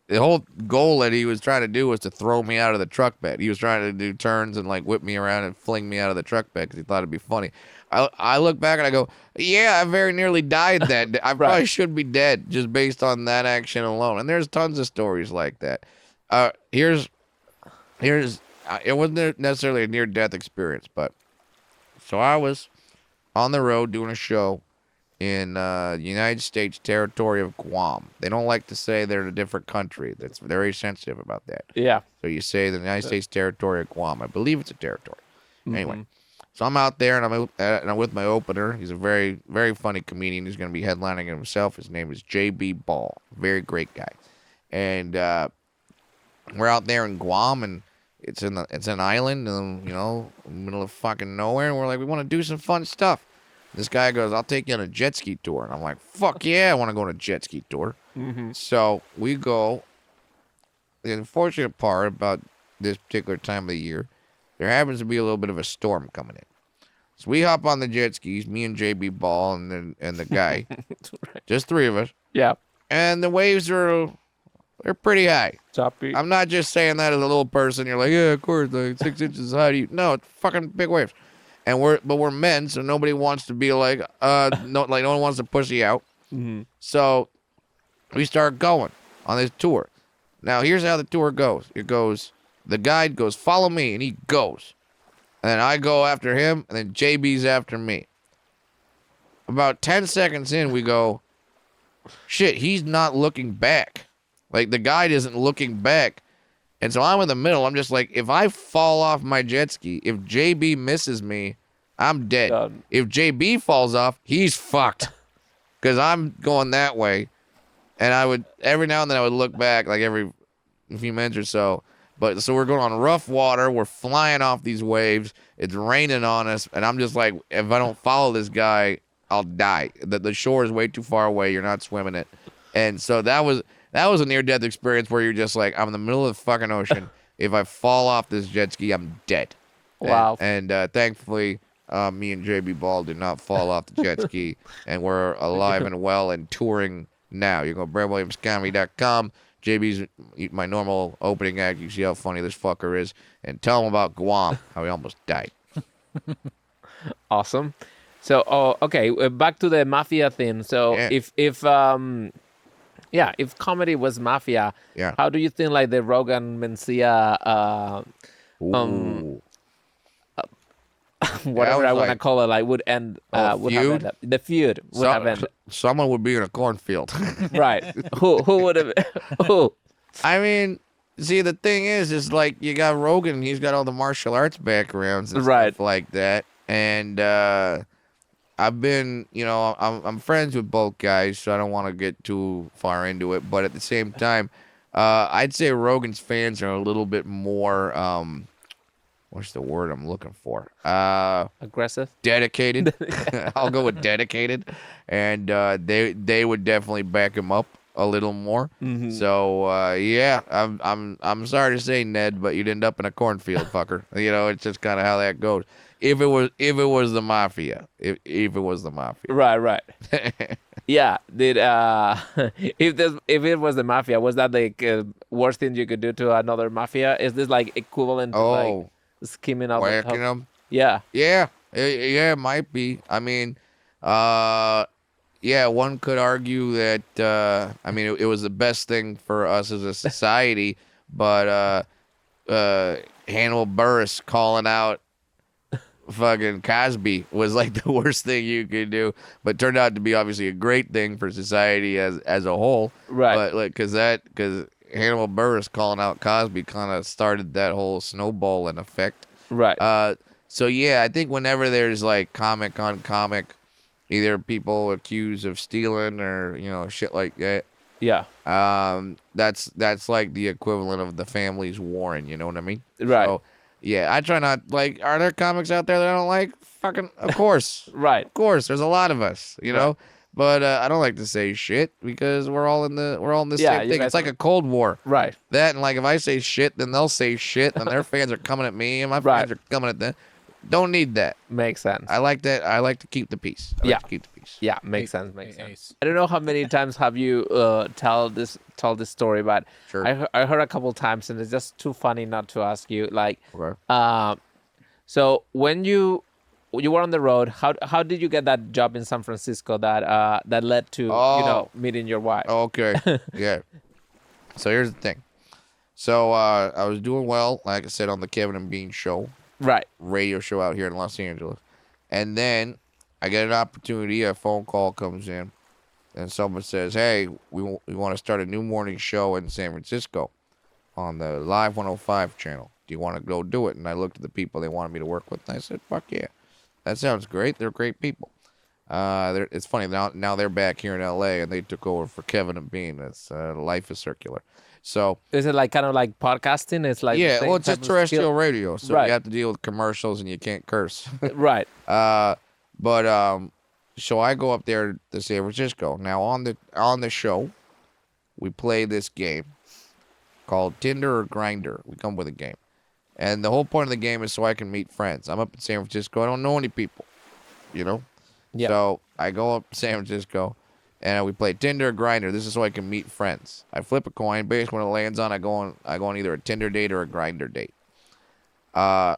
the whole goal that he was trying to do was to throw me out of the truck bed. He was trying to do turns and like whip me around and fling me out of the truck bed because he thought it'd be funny. I look back and I go, yeah, I very nearly died that day. I probably should be dead just based on that action alone. And there's tons of stories like that. It wasn't necessarily a near-death experience, but so I was on the road doing a show in the United States territory of Guam. They don't like to say they're in a different country. That's very sensitive about that. Yeah. So you say the United States territory of Guam. I believe it's a territory. Anyway, so I'm out there and I'm with my opener. He's a very, very funny comedian. He's going to be headlining himself. His name is J.B. Ball. Very great guy. And we're out there in Guam, and it's an island, in the middle of fucking nowhere. And we're like, we want to do some fun stuff. This guy goes, I'll take you on a jet ski tour. And I'm like, fuck yeah, I want to go on a jet ski tour. So we go. The unfortunate part about this particular time of the year, there happens to be a little bit of a storm coming in. So we hop on the jet skis, me and JB Ball and the guy, just three of us. Yeah. And the waves they're pretty high. Choppy. I'm not just saying that as a little person. You're like, yeah, of course, like 6 inches high. No, it's fucking big waves. And we're men, so nobody wants to be like, no one wants to push you out. So we start going on this tour. Now here's how the tour goes. It goes, the guide goes, follow me, and he goes. And then I go after him, and then JB's after me. About 10 seconds in, we go, shit, he's not looking back. Like, the guide isn't looking back. And so I'm in the middle. I'm just like, if I fall off my jet ski, if JB misses me, I'm dead. Done. If JB falls off, he's fucked. Because I'm going that way. And every now and then I would look back, like every few minutes or so. But so we're going on rough water. We're flying off these waves. It's raining on us. And I'm just like, if I don't follow this guy, I'll die. The shore is way too far away. You're not swimming it. And so that was a near-death experience where you're just like, I'm in the middle of the fucking ocean. If I fall off this jet ski, I'm dead. Wow. And thankfully, me and JB Ball did not fall off the jet ski. And we're alive and well and touring now. You go to BradWilliamsComedy.com. JB's my normal opening act. You see how funny this fucker is. And tell him about Guam, how he almost died. Awesome. So, okay, back to the Mafia thing. So, Yeah. if Yeah, if comedy was Mafia, Yeah. how do you think like the Rogan Mencia, Ooh. That whatever was I want to like call it, like would end, would have feud. ended? The feud would have ended. Someone would be in a cornfield. Right. Who would have? Who? I mean, see, the thing is like you got Rogan, he's got all the martial arts backgrounds and Right. stuff like that, and I've been, I'm friends with both guys, so I don't want to get too far into it, but at the same time, I'd say Rogan's fans are a little bit more, what's the word I'm looking for? Aggressive. Dedicated. I'll go with dedicated, and they would definitely back him up a little more. So yeah, I'm sorry to say, Ned, but you'd end up in a cornfield, fucker. It's just kind of how that goes. If it was the Mafia, if it was the Mafia, Right. Yeah. Did if it was the Mafia, was that like worst thing you could do to another Mafia? Is this like equivalent to like oh, skimming out the whacking top? him. Yeah. Yeah, it might be. I mean, yeah, one could argue that, I mean, it was the best thing for us as a society, but Hannibal Buress calling out fucking Cosby was like the worst thing you could do, but turned out to be obviously a great thing for society as a whole. Right. But like, because Hannibal Buress calling out Cosby kind of started that whole snowballing effect. Right. So yeah, I think whenever there's like comic on comic, either people accused of stealing or shit like that, Yeah. that's like the equivalent of the families warring. You know what I mean? Right. So, yeah, I try not like. Are there comics out there that I don't like? Fucking, of course, Right. of course. There's a lot of us, Right. But I don't like to say shit because we're all in the Yeah, same you thing. guys It's like are- a Cold War. Right. That and like if I say shit, then they'll say shit, and their fans are coming at me, and my Right. fans are coming at them. Don't need that. Makes sense. I like that. I like to keep the peace. I Yeah. like to keep the peace. Yeah, makes sense. Makes Hey, sense. Ace. I don't know how many times have you told this story, but Sure. I heard a couple times, and it's just too funny not to ask you. Like, Okay. so when you were on the road, how did you get that job in San Francisco that led to Oh. meeting your wife? Okay. Yeah. So here's the thing. So I was doing well, like I said, on the Kevin and Bean show, Right. radio show out here in Los Angeles. And then I get an opportunity, a phone call comes in, and someone says, hey, we want to start a new morning show in San Francisco on the Live 105 channel. Do you want to go do it? And I looked at the people they wanted me to work with, and I said, fuck yeah. That sounds great. They're great people. It's funny, now they're back here in L.A., and they took over for Kevin and Bean. It's Life is Circular. So, Is it like kind of like podcasting? It's like the yeah, same well, it's type just of terrestrial skill? radio, so Right. you have to deal with commercials, and you can't curse. Right. So I go up there to San Francisco. Now on the show, we play this game called Tinder or Grinder. We come with a game, and the whole point of the game is so I can meet friends. I'm up in San Francisco. I don't know any people, Yeah. So I go up to San Francisco, and we play Tinder or Grinder. This is so I can meet friends. I flip a coin. Basically, when it lands on, I go on either a Tinder date or a Grinder date. Those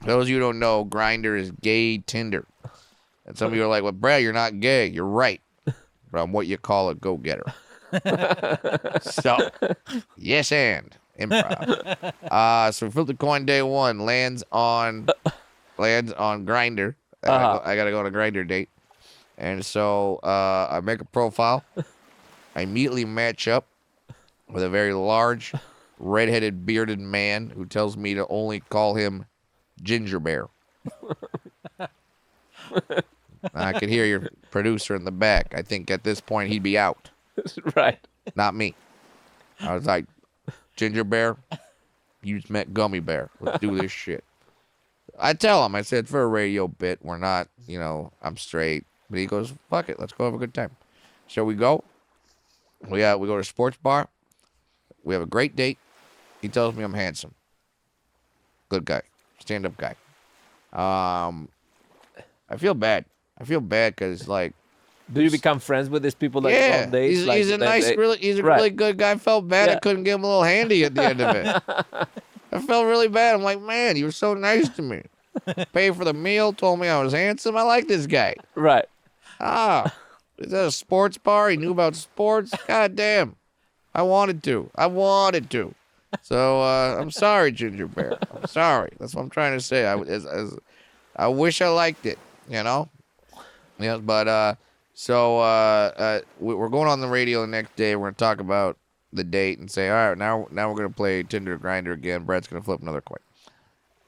of you who don't know, Grinder is gay Tinder. And some of you are like, well, Brad, you're not gay. You're right. But I'm what you call a go-getter. So, yes and improv. So we flipped the coin day one, lands on Grinder. I gotta go on a Grinder date. And so I make a profile. I immediately match up with a very large, red-headed, bearded man who tells me to only call him Ginger Bear. I could hear your producer in the back. I think at this point he'd be out, Right. not me. I was like, Ginger Bear, you just met Gummy Bear. Let's do this shit. I tell him, I said, for a radio bit, we're not, I'm straight. But he goes, fuck it, let's go have a good time. So we go. We go to a sports bar. We have a great date. He tells me I'm handsome. Good guy. Stand-up guy. I feel bad. I feel bad because, like, Do you become friends with these people that you go yeah, on dates? he's a nice, he's a Right. really good guy. I felt bad I Yeah. couldn't give him a little handy at the end of it. I felt really bad. I'm like, man, you were so nice to me. Paid for the meal, told me I was handsome. I like this guy. Right. Ah, Is that a sports bar? He knew about sports? God damn. I wanted to. So I'm sorry, Ginger Bear. I'm sorry. That's what I'm trying to say. I wish I liked it, you know? Yeah, but we're going on the radio the next day. We're going to talk about the date and say, all right, now we're going to play Tinder Grinder again. Brad's going to flip another coin.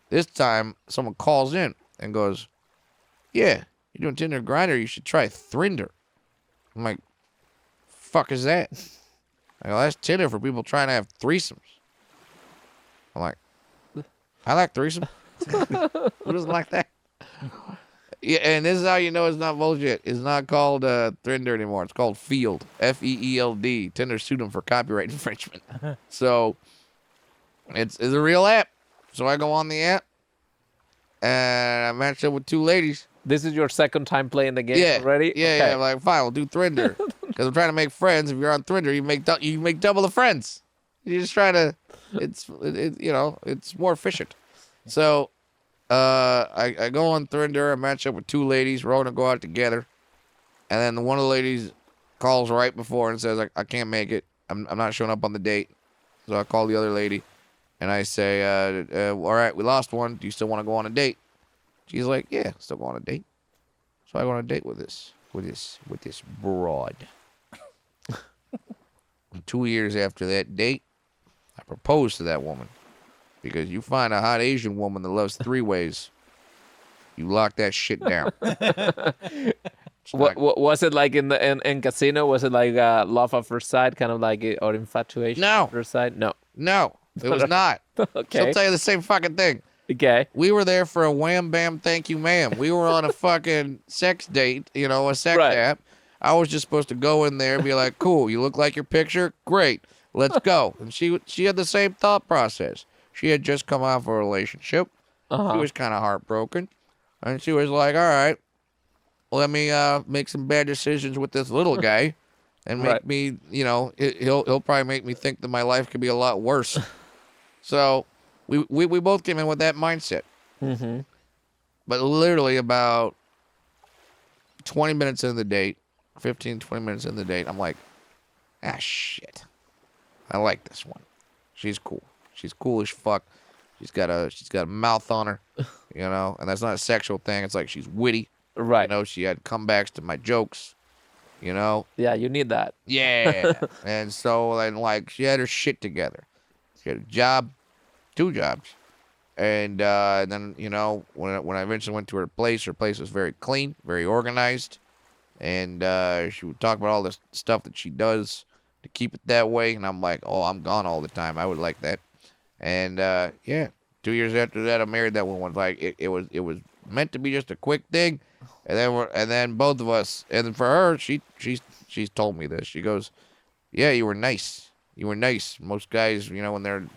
This time, someone calls in and goes, yeah, you're doing Tinder Grinder. You should try Thrinder. I'm like, fuck is that? I go, that's Tinder for people trying to have threesomes. I'm like, I like threesome. Who doesn't like that? Yeah, and this is how you know it's not bullshit. It's not called Thrinder anymore. It's called Field. F-E-E-L-D. Tinder sued them for copyright infringement. So it's a real app. So I go on the app and I matched up with two ladies. This is your second time playing the game already? Yeah. I'm like, fine, we'll do Thrinder. Because I'm trying to make friends. If you're on Thrinder, you make double the friends. You just try to, it's more efficient. So I go on Thrinder, I match up with two ladies, we're all going to go out together. And then one of the ladies calls right before and says, I can't make it. I'm not showing up on the date. So I call the other lady and I say, all right, we lost one. Do you still want to go on a date? She's like, yeah, still go on a date. So I go on a date with this broad. 2 years after that date, I proposed to that woman. Because you find a hot Asian woman that loves three ways, you lock that shit down. What was it like in casino? Was it like love at first sight, kind of like or infatuation No. at first sight? No. No, it was not. Okay. She'll tell you the same fucking thing. Okay. We were there for a wham bam thank you ma'am. We were on a fucking sex date, a sex app. I was just supposed to go in there and be like, cool, you look like your picture? Great, let's go. And she had the same thought process. She had just come out of a relationship. She was kind of heartbroken. And she was like, all right, let me make some bad decisions with this little guy and make me, he'll probably make me think that my life could be a lot worse. So we both came in with that mindset. Mm-hmm. But literally about 20 minutes into the date, 15, 20 minutes into the date, I'm like, shit. I like this one. She's cool. She's cool as fuck. She's got a mouth on her, and that's not a sexual thing. It's like she's witty. Right. She had comebacks to my jokes, Yeah, you need that. Yeah. And so then she had her shit together. She had a job, 2 jobs. And then, when I eventually went to her place was very clean, very organized. And she would talk about all this stuff that she does to keep it that way. And I'm like, oh, I'm gone all the time. I would like that. And 2 years after that, I married that woman. Like it was meant to be just a quick thing. And then both of us, and for her, she's told me this. She goes, yeah, you were nice. You were nice. Most guys, when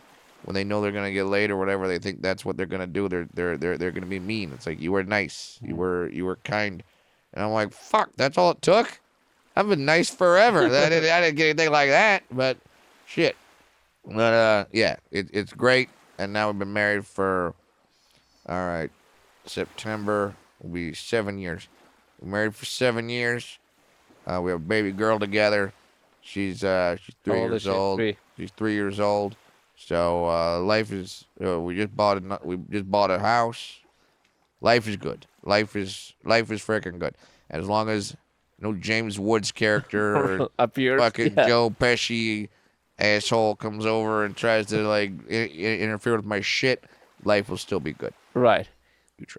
they know they're gonna get laid or whatever, they think that's what they're gonna do. They're gonna be mean. It's like, you were nice. You were kind. And I'm like, fuck, that's all it took? I've been nice forever. I didn't get anything like that, but shit. But it's great. And now we've been married for, all right, September will be 7 years. We're married for 7 years. We have a baby girl together. She's 3 years old. She's 3 years old. So life is. We just bought a house. Life is good. Life is freaking good. As long as no James Woods character or appears, fucking Joe Pesci asshole comes over and tries to interfere with my shit, life will still be good. Right.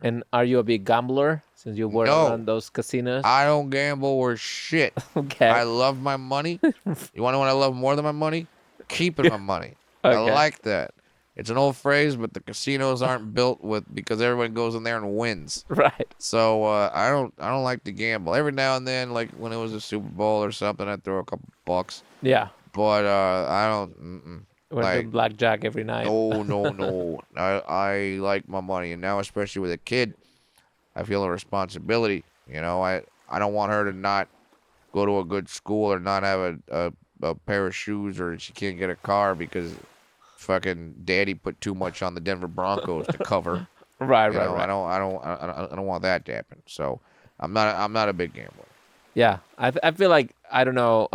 And are you a big gambler since you work on those casinos? I don't gamble or shit. Okay. I love my money. You want to know what I love more than my money? Keeping my money. Okay. I like that. It's an old phrase, but the casinos aren't built because everyone goes in there and wins. Right. So I don't like to gamble. Every now and then, like when it was a Super Bowl or something, I'd throw a couple bucks. Yeah. But I don't. We're doing blackjack every night. No. I like my money, and now especially with a kid, I feel a responsibility. I don't want her to not go to a good school or not have a pair of shoes, or she can't get a car because fucking daddy put too much on the Denver Broncos to cover. Right. I don't want that to happen. So I'm not a big gambler. Yeah, I feel like I don't know,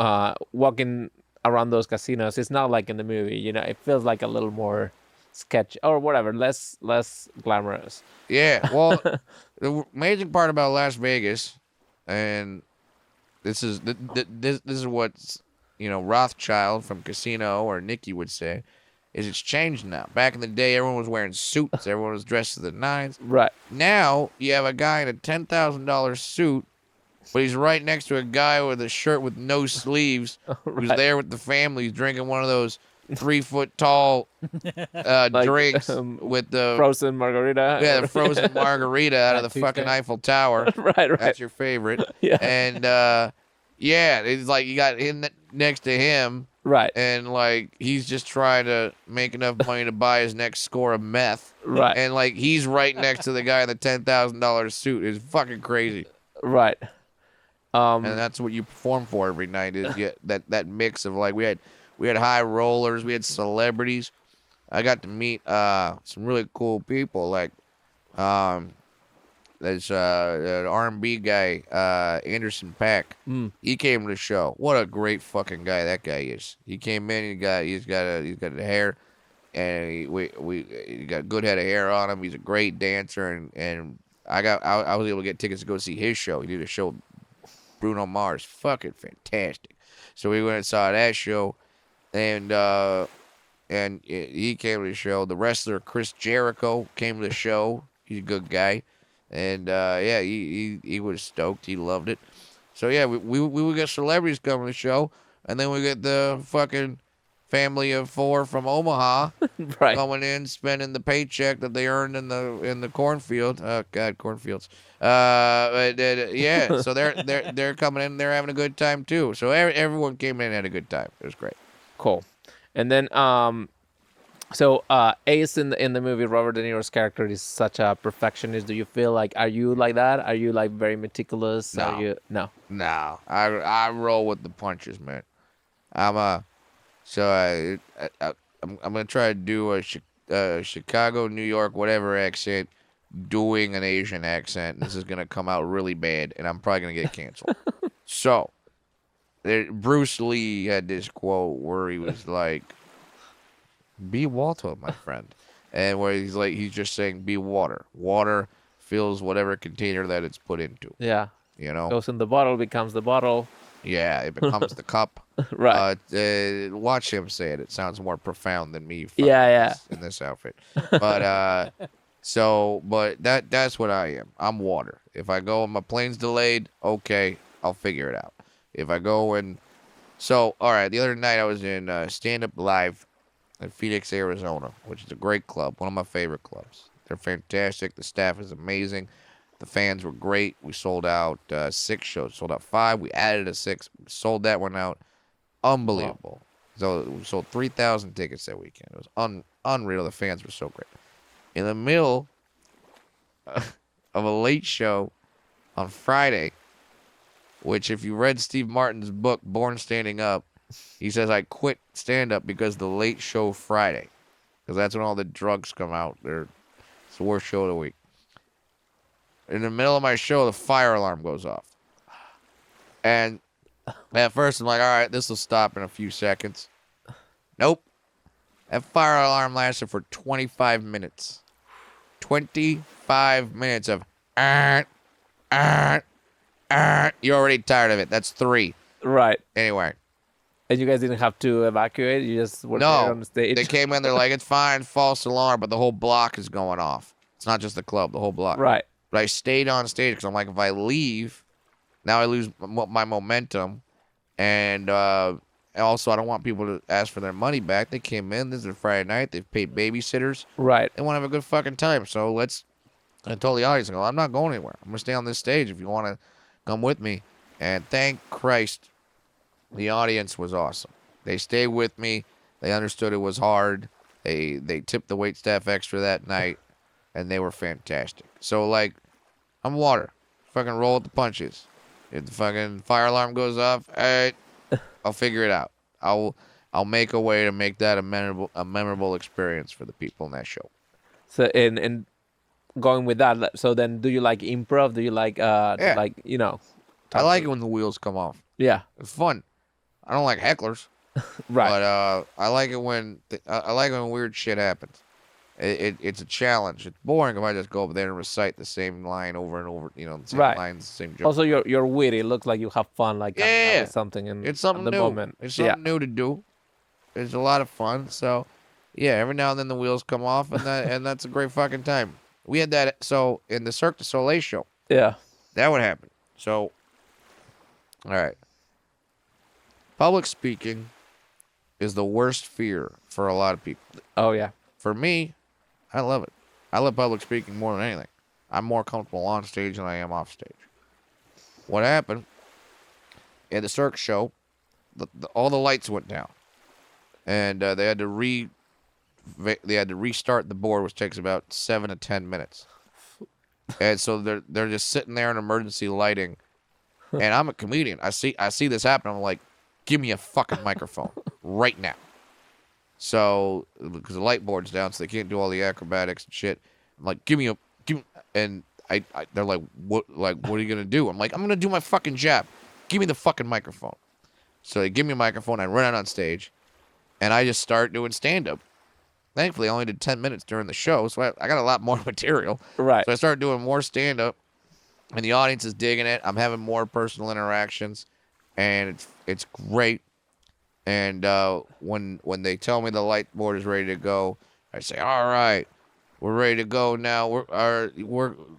walking around those casinos. It's not like in the movie. It feels like a little more sketch or whatever, less glamorous. Yeah. Well, the amazing part about Las Vegas, and this is what Rothschild from Casino or Nicky would say, is it's changed now. Back in the day, everyone was wearing suits. Everyone was dressed to the nines. Right. Now you have a guy in a $10,000 suit, but he's right next to a guy with a shirt with no sleeves, who's Right. there with the family. He's drinking one of those 3 foot tall Like drinks with the frozen margarita. the frozen margarita out of the Tuesday. fucking Eiffel Tower. Right. That's your favorite. Yeah. And yeah, it's like you got him next to him, Right. and like he's just trying to make enough money to buy his next score of meth. Right. And like he's right next to the guy in the $10,000 suit. It's fucking crazy. Right. And that's what you perform for every night is that mix of like we had high rollers, we had celebrities. I got to meet some really cool people like there's an R&B guy, Anderson .Paak. He came to the show. What a great fucking guy that guy is. He came in. He's got a hair, and he got a good head of hair on him. He's a great dancer, and I was able to get tickets to go see his show. He did a show with Bruno Mars. Fucking fantastic. So we went and saw that show, and he came to the show. The wrestler Chris Jericho came to the show. He's a good guy. And yeah, he was stoked. He loved it. So yeah, we would get celebrities coming to the show, and then we get the fucking family of 4 from Omaha Right. coming in, spending the paycheck that they earned in the cornfield. Oh God, cornfields. Yeah, so they're coming in. They're having a good time too. So everyone came in and had a good time. It was great. Cool. And then so Ace in the movie, Robert De Niro's character is such a perfectionist. Do you feel like, are you like that? Are you like very meticulous? No. Are you no? No, I roll with the punches, man. I'm gonna try to do a Chicago, New York, whatever accent, doing an Asian accent. This is gonna come out really bad, and I'm probably gonna get canceled. So, Bruce Lee had this quote where he was like, "Be water, my friend," and where he's just saying, "Be water. Water fills whatever container that it's put into." Yeah. You know? Goes in the bottle, becomes the bottle. Yeah, it becomes the cup. Right. Watch him say it. It sounds more profound than me. Yeah. In this outfit, but but that's what I am. I'm water. If I go and my plane's delayed, okay, I'll figure it out. If I go and all right. The other night I was in Stand Up Live at Phoenix, Arizona, which is a great club, one of my favorite clubs. They're fantastic. The staff is amazing. The fans were great. We sold out 6 shows. Sold out 5. We added a 6. We sold that one out. Unbelievable. Wow. So we sold 3,000 tickets that weekend. It was unreal. The fans were so great. In the middle of a late show on Friday, which if you read Steve Martin's book, Born Standing Up, he says I quit stand-up because of the late show Friday. Because that's when all the drugs come out. It's the worst show of the week. In the middle of my show, the fire alarm goes off. And at first, I'm like, all right, this will stop in a few seconds. Nope. That fire alarm lasted for 25 minutes. 25 minutes of, you're already tired of it. That's 3. Right. Anyway. And you guys didn't have to evacuate? You just were there on the stage? They came in, they're like, it's fine, false alarm, but the whole block is going off. It's not just the club, the whole block. Right. But I stayed on stage because I'm like, if I leave, now I lose my momentum. And also, I don't want people to ask for their money back. They came in. This is a Friday night. They've paid babysitters. Right. They want to have a good fucking time. So I told the audience, I'm not going anywhere. I'm going to stay on this stage if you want to come with me. And thank Christ, the audience was awesome. They stayed with me. They understood it was hard. They tipped the wait staff extra that night. And they were fantastic. So, like, I'm water. Fucking roll with the punches. If the fucking fire alarm goes off, all right, I'll figure it out. I'll make a way to make that a memorable experience for the people in that show. So, and going with that, so then do you like improv? Do you like, Yeah. like, I like it when the wheels come off. Yeah. It's fun. I don't like hecklers, Right. but I like it when I like it when weird shit happens. It's a challenge. It's boring if I just go over there and recite the same line over and over. You know, the same Right. lines, the same joke. Also, you're witty. It looks like you have fun, like coming out Yeah. with something in It's something at the new. moment. It's Yeah. something new to do. It's a lot of fun. So, yeah, every now and then the wheels come off, and that's a great fucking time. We had that. So in the Cirque du Soleil show, Yeah. that would happen. So, all right, public speaking is the worst fear for a lot of people. Oh yeah. For me, I love it. I love public speaking more than anything. I'm more comfortable on stage than I am off stage. What happened at the Cirque show? All the lights went down, and they had to restart the board, which takes about 7 to 10 minutes. And so they're just sitting there in emergency lighting, and I'm a comedian. I see this happen. I'm like, give me a fucking microphone right now. So because the light board's down, so they can't do all the acrobatics and shit. I'm like, give me, and they're like, what are you gonna do? I'm like, I'm gonna do my fucking job. Give me the fucking microphone. So they give me a microphone. I run out on stage, and I just start doing stand up. Thankfully, I only did 10 minutes during the show, so I got a lot more material. Right. So I started doing more stand up, and the audience is digging it. I'm having more personal interactions, and it's great. And when they tell me the light board is ready to go, I say, all right, we're ready to go now.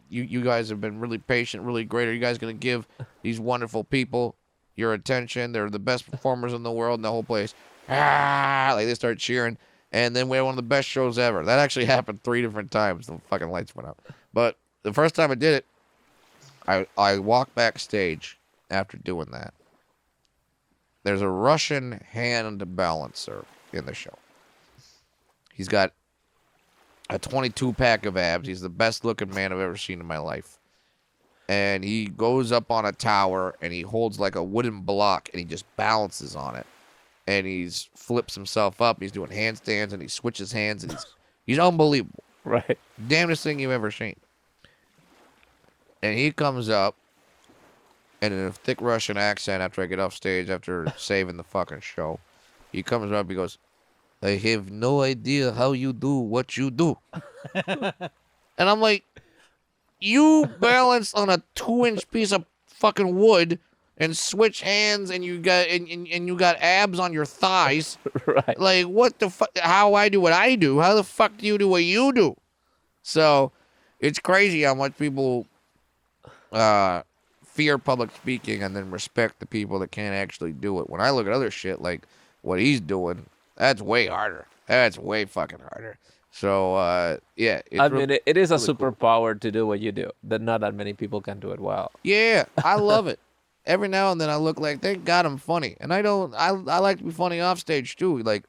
You guys have been really patient, really great. Are you guys gonna give these wonderful people your attention? They're the best performers in the world, and the whole place, like they start cheering. And then we had one of the best shows ever. That actually happened 3 different times. The fucking lights went out. But the first time I did it, I walked backstage after doing that. There's a Russian hand balancer in the show. He's got a 22-pack of abs. He's the best-looking man I've ever seen in my life. And he goes up on a tower, and he holds like a wooden block, and he just balances on it. And he flips himself up. He's doing handstands, and he switches hands, and he's unbelievable. Right. Damnedest thing you've ever seen. And he comes up, and in a thick Russian accent, after I get off stage, after saving the fucking show, he comes up, he goes, I have no idea how you do what you do. And I'm like, you balance on a 2-inch piece of fucking wood and switch hands, and you got and you got abs on your thighs. Right. Like, what the fuck? How I do what I do? How the fuck do you do what you do? So, it's crazy how much people fear public speaking and then respect the people that can't actually do it. When I look at other shit like what he's doing, that's way harder. That's way fucking harder. So, yeah. I mean, it is a really cool. superpower to do what you do. That not that many people can do it well. Yeah, I love it. Every now and then I look like, thank God I'm funny. And I like to be funny off stage too. Like,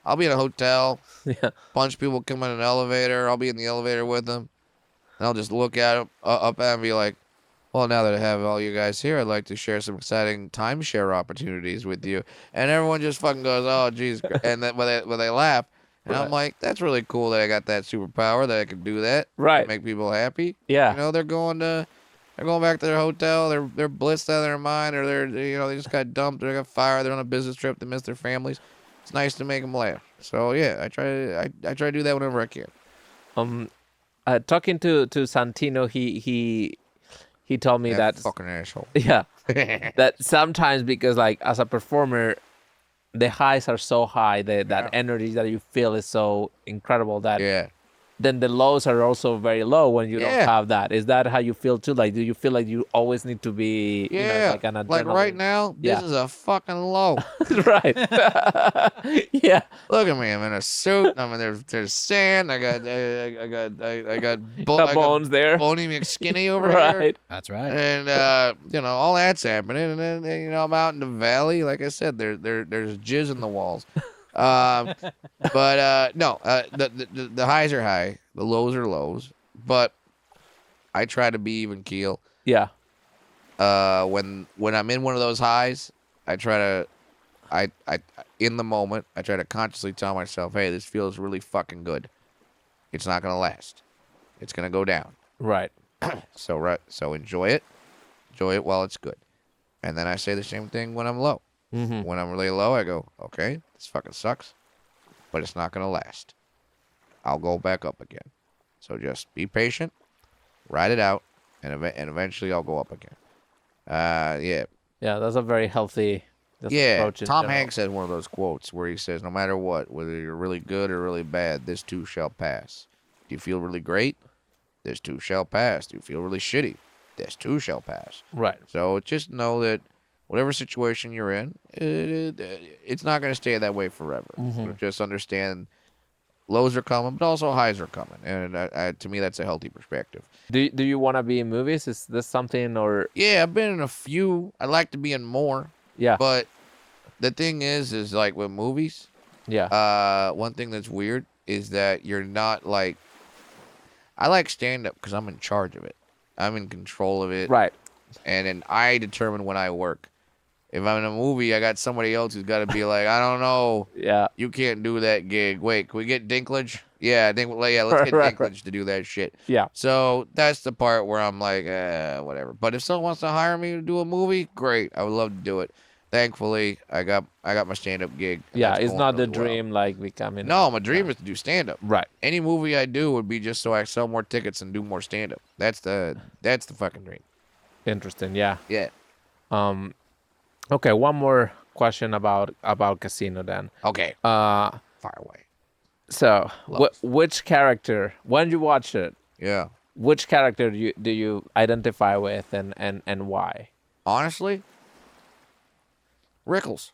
I'll be in a hotel, Yeah. bunch of people come in an elevator, I'll be in the elevator with them, and I'll just look at them, up at them and be like, well, now that I have all you guys here, I'd like to share some exciting timeshare opportunities with you. And everyone just fucking goes, oh, Jesus. And then when they laugh, and I'm like, that's really cool that I got that superpower, that I can do that. Right. To make people happy. Yeah. You know, they're going back to their hotel. They're blitzed out of their mind, or they just got dumped, or they got fired. They're on a business trip. They miss their families. It's nice to make them laugh. So yeah, I try to do that whenever I can. Talking to Santino, he told me that fucking asshole. yeah, that sometimes, because like as a performer, the highs are so high, that energy that you feel is so incredible that Yeah. then the lows are also very low when you Yeah. don't have that. Is that how you feel too? Like, do you feel like you always need to be, Yeah. like an adrenaline? Like right now, this Yeah. is a fucking low. Right. Yeah. Look at me. I'm in a suit. I mean, there's sand. I got The bones there. Bony McSkinny over here. Right. That's right. And all that's happening. And then I'm out in the valley. Like I said, there's jizz in the walls. No, the highs are high, the lows are lows, but I try to be even keel. Yeah. When I'm in one of those highs, I try to, in the moment, I try to consciously tell myself, hey, this feels really fucking good. It's not gonna last. It's gonna go down. Right. So enjoy it while it's good. And then I say the same thing when I'm low. Mm-hmm. When I'm really low, I go, okay, this fucking sucks, but it's not going to last. I'll go back up again. So just be patient, ride it out, and eventually I'll go up again. Yeah. Yeah, that's a very healthy approach in Tom general. Hanks has one of those quotes where he says, no matter what, whether you're really good or really bad, this too shall pass. Do you feel really great? This too shall pass. Do you feel really shitty? This too shall pass. Right. So just know that whatever situation you're in, it's not going to stay that way forever. So just understand lows are coming, but also highs are coming. And to me, that's a healthy perspective. Do you want to be in movies? Is this something or? Yeah, I've been in a few. I'd like to be in more. Yeah. But the thing is like with movies, Yeah. one thing that's weird is that you're not like, I like stand-up because I'm in charge of it. I'm in control of it. Right. And then I determine when I work. If I'm in a movie, I got somebody else who's got to be like, I don't know. Yeah. You can't do that gig. Wait, can we get Dinklage? Yeah, let's get Right. Dinklage to do that shit. Yeah. So that's the part where I'm like, whatever. But if someone wants to hire me to do a movie, great. I would love to do it. Thankfully, I got my stand-up gig. And Yeah. that's It's going not the really well. dream like becoming. No, my dream is to do stand-up. Right. Any movie I do would be just so I sell more tickets and do more stand-up. That's the fucking dream. Interesting. Yeah. Yeah. Okay. One more question about Casino then. Okay. Uh. Fire away. So, Loves. which character, when you watch it, Yeah. which character do you identify with and why? Honestly, Rickles.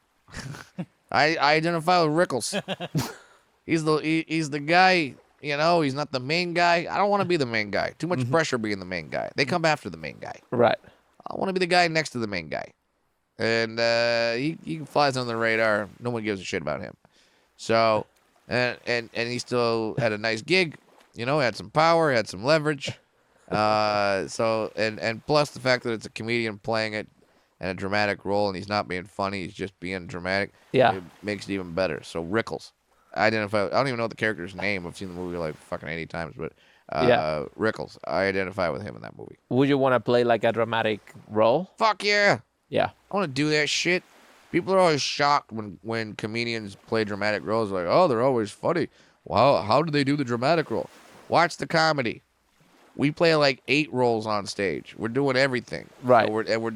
I identify with Rickles. He's the guy. You know, he's not the main guy. I don't want to be the main guy. Too much pressure being the main guy. They come after the main guy. Right. I want to be the guy next to the main guy. And he flies under the radar. No one gives a shit about him. So, and he still had a nice gig. You know, had some power, had some leverage. So and plus the fact that it's a comedian playing it in a dramatic role, and he's not being funny, he's just being dramatic. Yeah. It makes it even better. So Rickles. I don't even know the character's name. I've seen the movie like fucking 80 times, but Yeah. Rickles. I identify with him in that movie. Would you want to play like a dramatic role? Fuck yeah. Yeah. I want to do that shit. People are always shocked when comedians play dramatic roles. Like, oh, they're always funny. Well, how do they do the dramatic role? Watch the comedy. We play like 8 roles on stage. We're doing everything. Right. So we're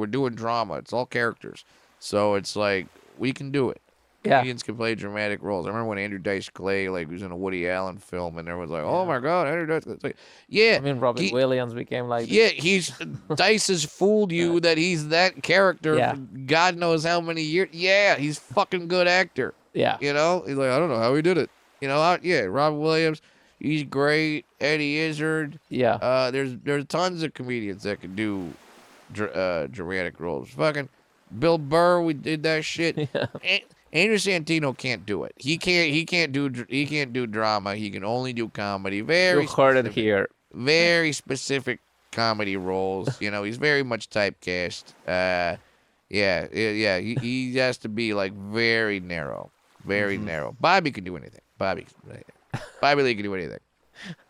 doing drama. It's all characters. So it's like we can do it. Yeah. Comedians can play dramatic roles. I remember when Andrew Dice Clay was in a Woody Allen film, and everyone's like, "Oh my God, Andrew Dice Clay." It's like, yeah. I mean, Robin he- Williams became like. Yeah, Dice has fooled you that he's that character Yeah. for God knows how many years. Yeah, he's fucking good actor. Yeah. You know, he's like, I don't know how he did it. You know, yeah, Robin Williams, he's great. Eddie Izzard. Yeah. There's tons of comedians that can do dramatic roles. Fucking Bill Burr, we did that shit. Andrew Santino can't do it. He can't do drama. He can only do comedy. You Very heard it specific. here. Very specific comedy roles. You know, he's very much typecast. Yeah. He has to be like very narrow, very narrow. Bobby can do anything. Bobby Lee can do anything.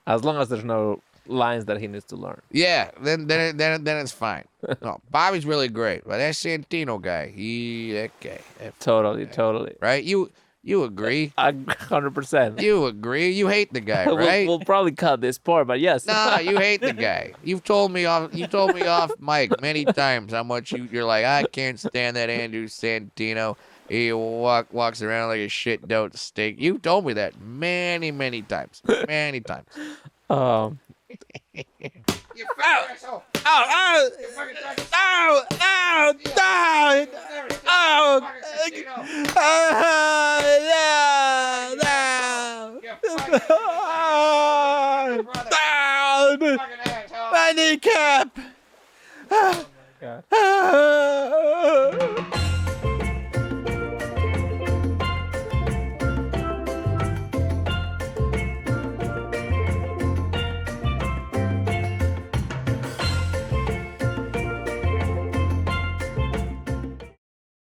As long as there's no lines that he needs to learn. Yeah, then it's fine. No, Bobby's really great, but that Santino guy, Totally. right? You agree? 100%. You agree? You hate the guy, right? We'll probably cut this part, but yes. Nah, you hate the guy. You've told me off mic many times how much you're like, I can't stand that Andrew Santino. He walks around like a shit dope steak. You told me that many times. Many times. You fucking asshole. Ow! You fucking asshole. Ow! Ow! Down! Ow! Down! My kneecap!